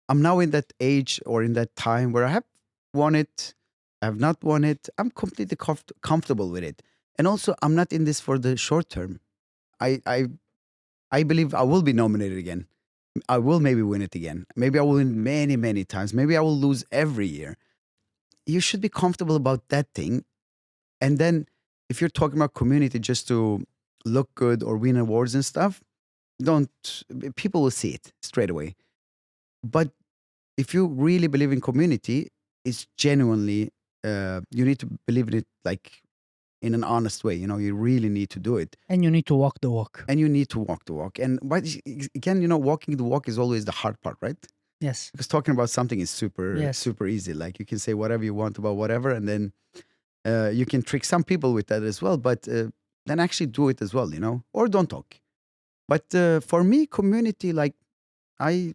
I'm now in that age or in that time where I have won it, I have not won it. I'm completely comfortable with it. And also, I'm not in this for the short term. I believe I will be nominated again. I will maybe win it again. Maybe I will win many, many times. Maybe I will lose every year. You should be comfortable about that thing. And then if you're talking about community just to look good or win awards and stuff, people will see it straight away. But if you really believe in community, it's genuinely, you need to believe in it like in an honest way. You really need to do it. And you need to walk the walk. And you need to walk the walk. And but again, walking the walk is always the hard part, right? Yes. Because talking about something is super easy. Like you can say whatever you want about whatever, and then you can trick some people with that as well. But then actually do it as well, or don't talk. But for me, community, like I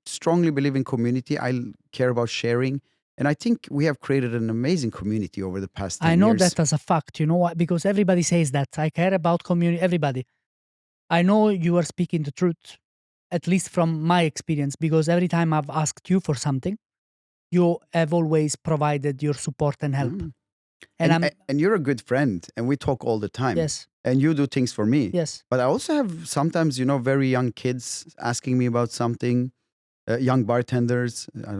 strongly believe in community. I care about sharing. And I think we have created an amazing community over the past 10 years. I know that as a fact. You know what? Because everybody says that. I care about community. Everybody. I know you are speaking the truth, at least from my experience, because every time I've asked you for something, you have always provided your support and help. Mm. And I'm And you're a good friend, and we talk all the time. yes, And you do things for me. yes, But I also have sometimes, very young kids asking me about something. Young bartenders. I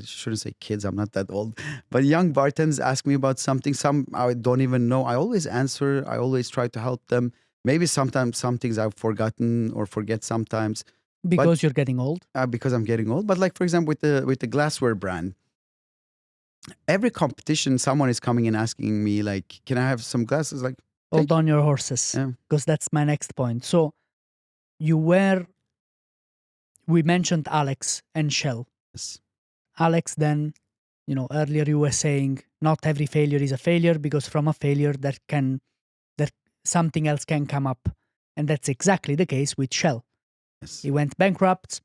shouldn't say kids. I'm not that old. But young bartenders ask me about something. Some I don't even know. I always answer. I always try to help them. Maybe sometimes some things I've forgotten or forget sometimes. because you're getting old. Because I'm getting old. But like for example, with the glassware brand, every competition, someone is coming and asking me like, "Can I have some glasses?" Like, Hold on your horses, yeah. because that's my next point. So we mentioned Alex and Shell. Yes. Alex, then, earlier you were saying not every failure is a failure, because from a failure that something else can come up. And that's exactly the case with Shell. Yes. He went bankrupt,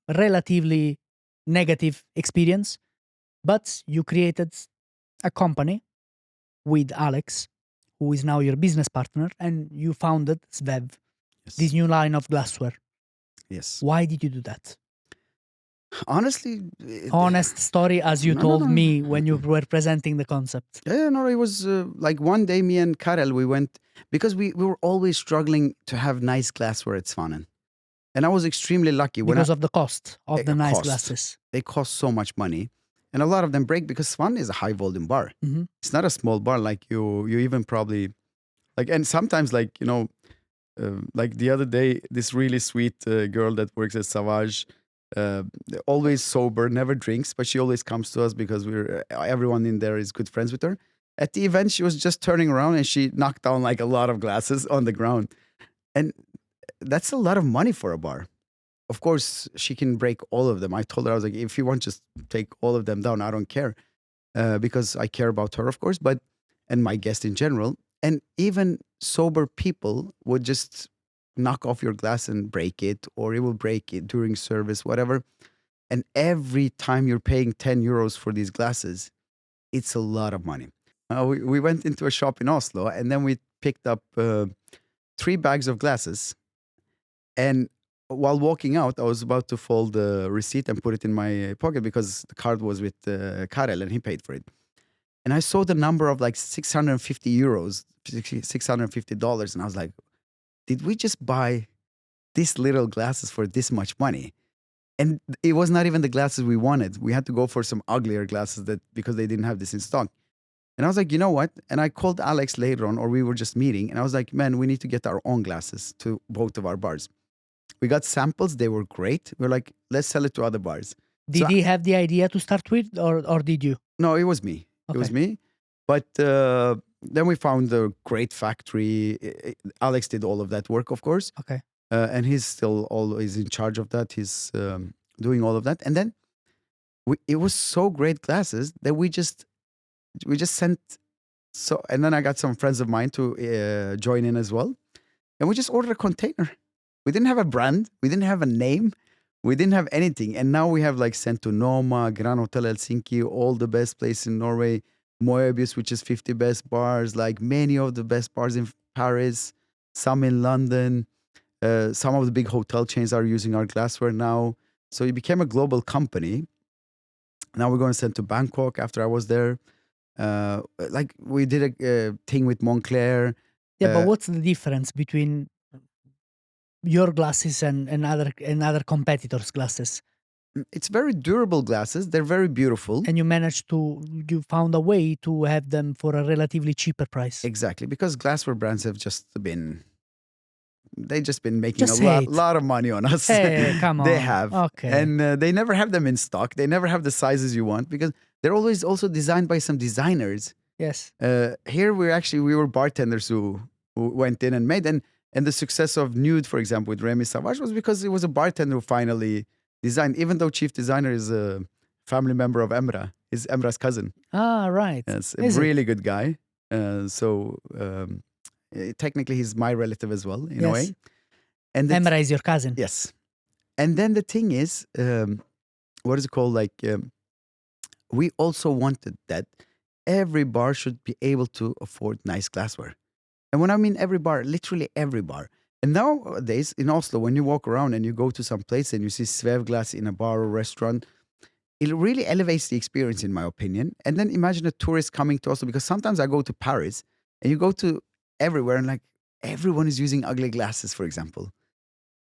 relatively negative experience, but you created a company with Alex, who is now your business partner, and you founded Svev, Yes. this new line of glassware. Yes. Why did you do that? Honestly, Honest story, as you No, told no. me when you were presenting the concept. Yeah, no, it was like one day me and Karel, we went, because we were always struggling to have nice glassware at Svanen. And I was extremely lucky. Because of the cost of the nice cost. glasses. They cost so much money. And a lot of them break because Svanen is a high volume bar. Mhm. It's not a small bar like you even probably, like, and sometimes like, like the other day, this really sweet girl that works at Savage, always sober, never drinks, but she always comes to us because everyone in there is good friends with her. At the event, she was just turning around and she knocked down like a lot of glasses on the ground. And that's a lot of money for a bar. Of course, she can break all of them. I told her, I was like, if you want, just take all of them down. I don't care, because I care about her, of course, and my guest in general. And even sober people would just knock off your glass and break it, or it will break it during service, whatever. And every time you're paying 10 euros for these glasses, it's a lot of money. We went into a shop in Oslo, and then we picked up 3 bags of glasses. And while walking out, I was about to fold the receipt and put it in my pocket because the card was with Karel and he paid for it. And I saw the number of like 650 euros, $650. And I was like, did we just buy these little glasses for this much money? And it was not even the glasses we wanted. We had to go for some uglier glasses because they didn't have this in stock. And I was like, you know what? And I called Alex later on, or we were just meeting. And I was like, man, we need to get our own glasses to both of our bars. We got samples. They were great. We're like, let's sell it to other bars. Did he have the idea to start with, or did you? No, it was me. Okay. It was me. But then we found a great factory. Alex did all of that work, of course. Okay. And he's still always in charge of that. He's doing all of that. And then it was so great glasses that we just sent. So, and then I got some friends of mine to join in as well. And we just ordered a container. We didn't have a brand. We didn't have a name. We didn't have anything. And now we have like sent to Noma, Grand Hotel Helsinki, all the best places in Norway, Moebius, which is 50 best bars, like many of the best bars in Paris, some in London. Some of the big hotel chains are using our glassware now. So it became a global company. Now we're going to send to Bangkok after I was there. Like we did a thing with Montclair. Yeah, but what's the difference between your glasses and other competitors' glasses? It's very durable glasses. They're very beautiful. And you found a way to have them for a relatively cheaper price. Exactly, because glassware brands have just been making Just a lot of money on us. Hey, come on. They have. Okay. And they never have them in stock. They never have the sizes you want because they're always also designed by some designers. Yes. Here we were bartenders who went in and made. And the success of Nude, for example, with Remy Savage was because it was a bartender who finally designed, even though chief designer is a family member of 𝒟𝒻𝓚. He's 𝒟𝒻𝓚's cousin. Ah, right. It's a really good guy. Technically, he's my relative as well, in a way. And 𝒟𝒻𝓚 is your cousin. Yes. And then the thing is, what is it called? Like, we also wanted that every bar should be able to afford nice glassware. And when I mean every bar, literally every bar. And nowadays in Oslo, when you walk around and you go to some place and you see Svev glass in a bar or restaurant, it really elevates the experience, in my opinion. And then imagine a tourist coming to Oslo, because sometimes I go to Paris and you go to everywhere and like everyone is using ugly glasses, for example.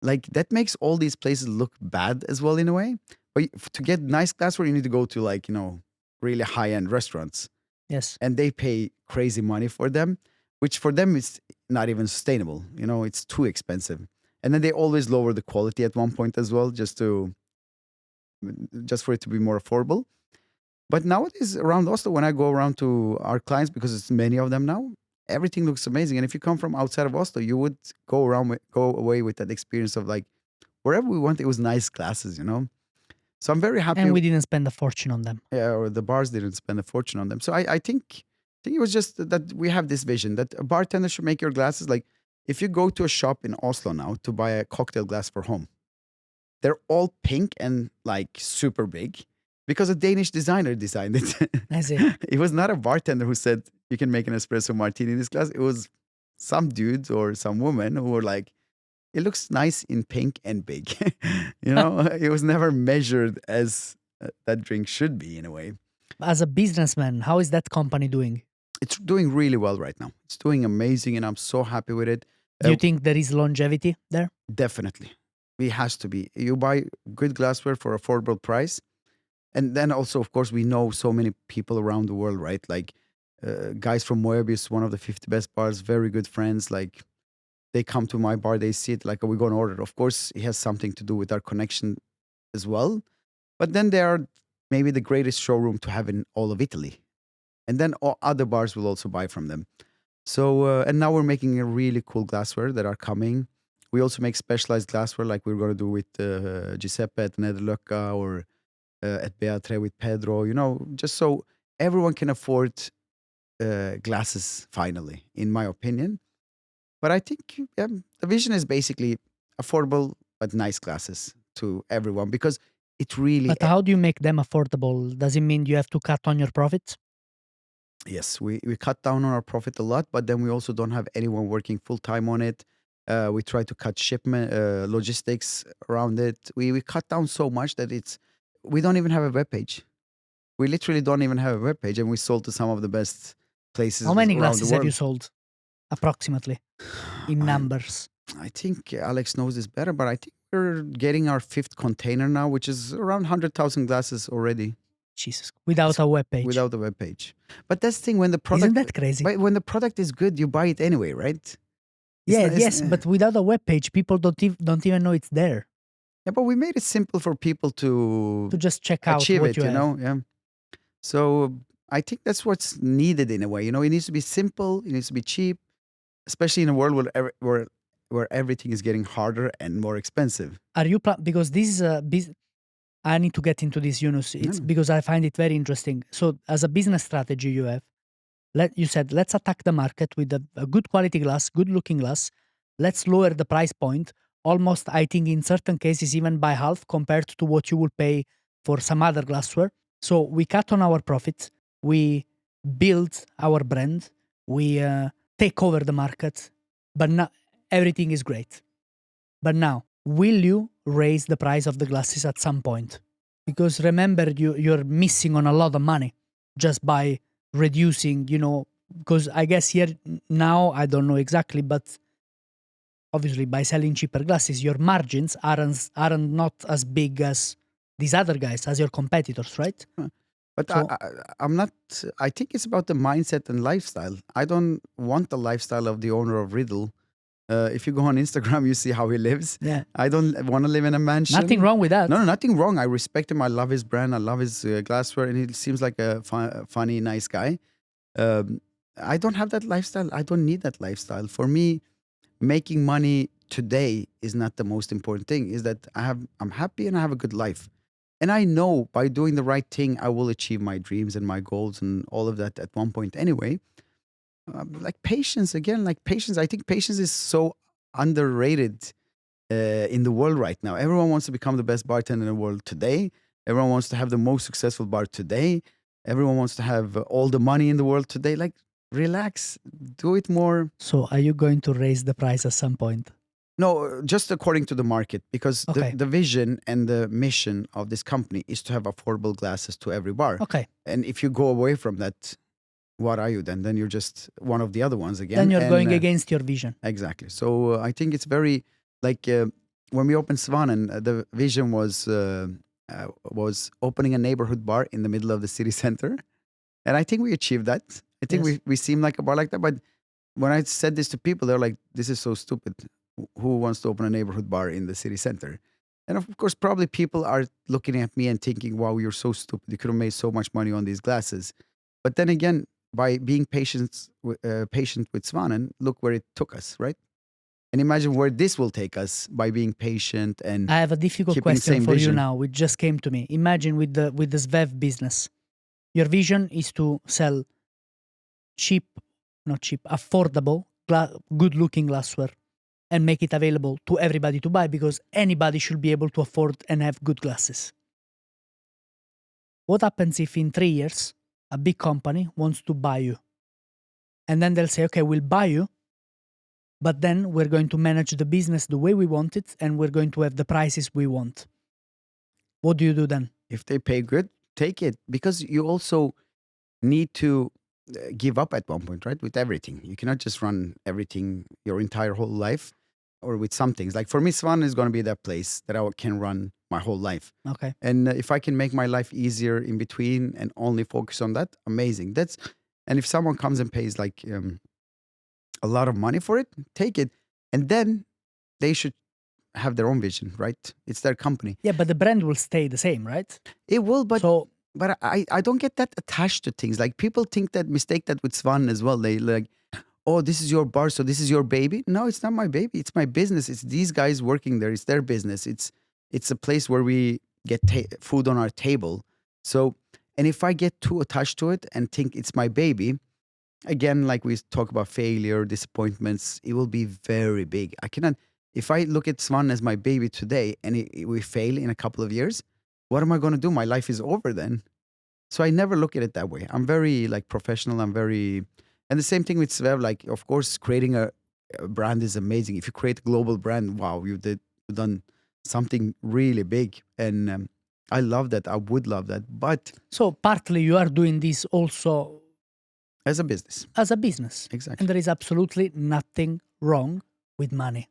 Like that makes all these places look bad as well in a way. But to get nice glassware, you need to go to like, really high-end restaurants. Yes. And they pay crazy money for them, which for them is not even sustainable. It's too expensive. And then they always lower the quality at one point as well, just for it to be more affordable. But nowadays around Oslo, when I go around to our clients, because it's many of them now, everything looks amazing. And if you come from outside of Oslo, you would go away with that experience of like wherever we went, it was nice glasses. So I'm very happy. And we didn't spend a fortune on them. Yeah, or the bars didn't spend a fortune on them. So I think it was just that we have this vision that a bartender should make your glasses. Like if you go to a shop in Oslo now to buy a cocktail glass for home, they're all pink and like super big because a Danish designer designed it. I see. It was not a bartender who said you can make an espresso martini in this glass. It was some dude or some woman who were like, it looks nice in pink and big. It was never measured as that drink should be in a way. As a businessman, how is that company doing? It's doing really well right now. It's doing amazing and I'm so happy with it. Do you think there is longevity there? Definitely. It has to be. You buy good glassware for affordable price. And then also, of course, we know so many people around the world, right? Like guys from Moebius, one of the 50 best bars, very good friends. Like they come to my bar, they see it, like, we're going to order. Of course, it has something to do with our connection as well. But then they are maybe the greatest showroom to have in all of Italy. And then all other bars will also buy from them. So, and now we're making a really cool glassware that are coming. We also make specialized glassware like we're going to do with Giuseppe at 𝒟𝒏𝓙𝗚 or at 𝒟𝒏𝓙𝗚 with Pedro, just so everyone can afford glasses finally, in my opinion. But I think the vision is basically affordable but nice glasses to everyone because it really... But how do you make them affordable? Does it mean you have to cut on your profits? Yes, we cut down on our profit a lot, but then we also don't have anyone working full-time on it. We try to cut shipment, logistics around it. We cut down so much that we don't even have a webpage. We literally don't even have a webpage, and we sold to some of the best places How many around glasses the have world. you sold? Approximately. In numbers. I think Alex knows this better, but I think we're getting our 5th container now, which is around 100,000 glasses already. Jesus. Without a webpage. Without a webpage. But that's the thing, when the product... Isn't that crazy? But when the product is good, you buy it anyway, right? Yes, but without a webpage, people don't even know it's there. Yeah, but we made it simple for people to just check out achieve what it, you have. Yeah. So I think that's what's needed in a way. It needs to be simple, it needs to be cheap, especially in a world where everything is getting harder and more expensive. Are you because this is a I need to get into this, Yunus. It's because I find it very interesting. So as a business strategy you have, you said, let's attack the market with a good quality glass, good looking glass. Let's lower the price point. Almost, I think in certain cases, even by half compared to what you would pay for some other glassware. So we cut on our profits. We build our brand. We take over the market. But now everything is great. But now, will you raise the price of the glasses at some point? Because remember, you're missing on a lot of money just by reducing, because I guess here now, I don't know exactly, but obviously by selling cheaper glasses, your margins aren't not as big as these other guys, as your competitors, right? But so, I'm not, I think it's about the mindset and lifestyle. I don't want the lifestyle of the owner of Riddle. If you go on Instagram, you see how he lives. Yeah. I don't want to live in a mansion. Nothing wrong with that. No, nothing wrong. I respect him. I love his brand. I love his glassware. And he seems like a funny, nice guy. I don't have that lifestyle. I don't need that lifestyle. For me, making money today is not the most important thing. Is that I'm happy and I have a good life. And I know by doing the right thing, I will achieve my dreams and my goals and all of that at one point anyway. Like patience, again, I think patience is so underrated in the world right now. Everyone wants to become the best bartender in the world today. Everyone wants to have the most successful bar today. Everyone wants to have all the money in the world today. Like, relax, do it more. So are you going to raise the price at some point? No, just according to the market, because Okay. the vision and the mission of this company is to have affordable glasses to every bar. Okay. And if you go away from that, what are you then? Then you're just one of the other ones again. Then you're and, going against your vision. Exactly. So I think it's very like when we opened Svanen, the vision was opening a neighborhood bar in the middle of the city center, and I think we achieved that. I think Yes. we seem like a bar like that. But when I said this to people, they're like, "This is so stupid. Who wants to open a neighborhood bar in the city center?" And of course, probably people are looking at me and thinking, "Wow, you're so stupid. You could have made so much money on these glasses." But then again, by being patient with Svanen, look where it took us, right? And imagine where this will take us by being patient and I have a difficult keeping the question same for you vision. now, which just came to me. Imagine with the Svev business. Your vision is to sell affordable, good-looking glassware and make it available to everybody to buy, because anybody should be able to afford and have good glasses. What happens if in 3 years a big company wants to buy you? And then they'll say, okay, we'll buy you, but then we're going to manage the business the way we want it, and we're going to have the prices we want. What do you do then? If they pay good, take it, because you also need to give up at one point, right? With everything, you cannot just run everything your entire whole life, or with some things. Like for me, Svanen is going to be that place that I can run my whole life. Okay. And if I can make my life easier in between and only focus on that, amazing. And if someone comes and pays like a lot of money for it, take it. And then they should have their own vision, right? It's their company. Yeah, but the brand will stay the same, right? It will, but So I don't get that attached to things. Like people mistake that with Svanen as well. They like, oh, this is your bar, so this is your baby. No, it's not my baby. It's my business. It's these guys working there. It's their business. It's a place where we get food on our table. So, and if I get too attached to it and think it's my baby, again, like we talk about failure, disappointments, it will be very big. I cannot. If I look at Svanen as my baby today and we fail in a couple of years, what am I going to do? My life is over then. So I never look at it that way. I'm very like professional. And the same thing with Svev. Like, of course, creating a brand is amazing. If you create a global brand, wow, you've done something really big. And I love that. I would love that. But so partly you are doing this also as a business. as a business. Exactly. And there is absolutely nothing wrong with money.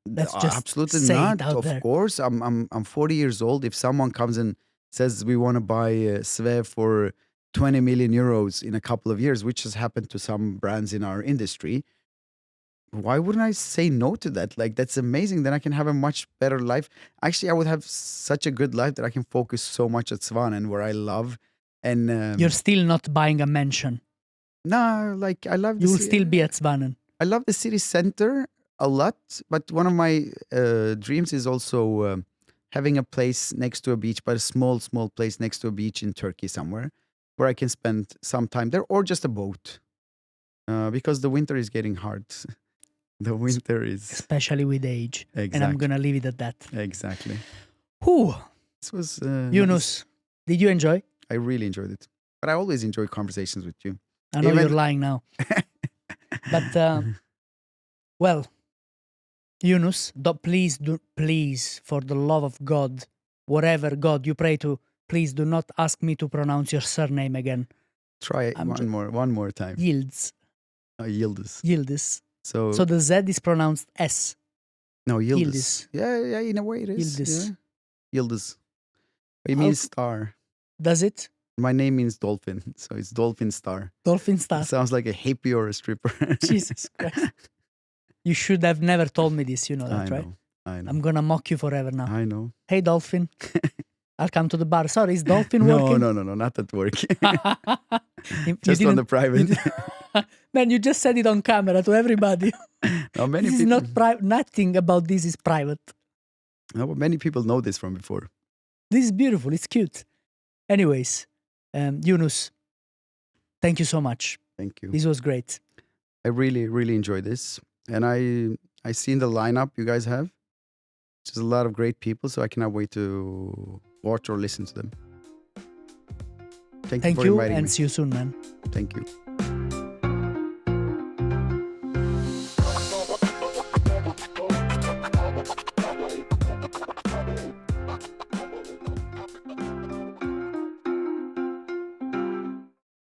Let's just Absolutely say not. it out Of there. course, I'm 40 years old. If someone comes and says we want to buy Svev for 20 million euros in a couple of years, which has happened to some brands in our industry, why wouldn't I say no to that? Like, that's amazing. Then I can have a much better life. Actually, I would have such a good life that I can focus so much at Svanen, where I love. And You're still not buying a mansion. no, like I love. You will still be at Svanen. I love the city center a lot, but one of my dreams is also having a place next to a beach, but a small place next to a beach in Turkey somewhere, where I can spend some time there, or just a boat, because the winter is getting hard. The winter is Especially with age. exactly. And I'm going to leave it at that. Exactly. Whew. This was Yunus, nice. did you enjoy? I really enjoyed it, but I always enjoy conversations with you. I know Even- you're lying now. But, well, Yunus, please, for the love of God, whatever God you pray to, please do not ask me to pronounce your surname again. Try it I'm one more time. Yildiz. Yildiz. Yildiz. So So the Z is pronounced S. no, Yildiz. Yildiz. Yeah, in a way it is. Yildiz. Yeah. Yildiz. It How- means star. Does it? My name means dolphin, so it's dolphin star. Dolphin It star. sounds like a hippie or a stripper. Jesus Christ. You should have never told me this, you know I that, right? know. I know. I'm gonna mock you forever now. I know. Hey, Dolphin. I'll come to the bar. Sorry, is Dolphin No, working? no, not at work. You Just on the didn't- private. Man, you just said it on camera to everybody. No, many This is people. not private. Nothing about this is private. No, but many people know this from before. This is beautiful. It's cute. Anyways, Yunus, thank you so much. Thank you. This was great. I really, really enjoy this, and I seen the lineup you guys have. Just a lot of great people, so I cannot wait to watch or listen to them. Thank you Thank for you, inviting and me. see you soon, man. Thank you.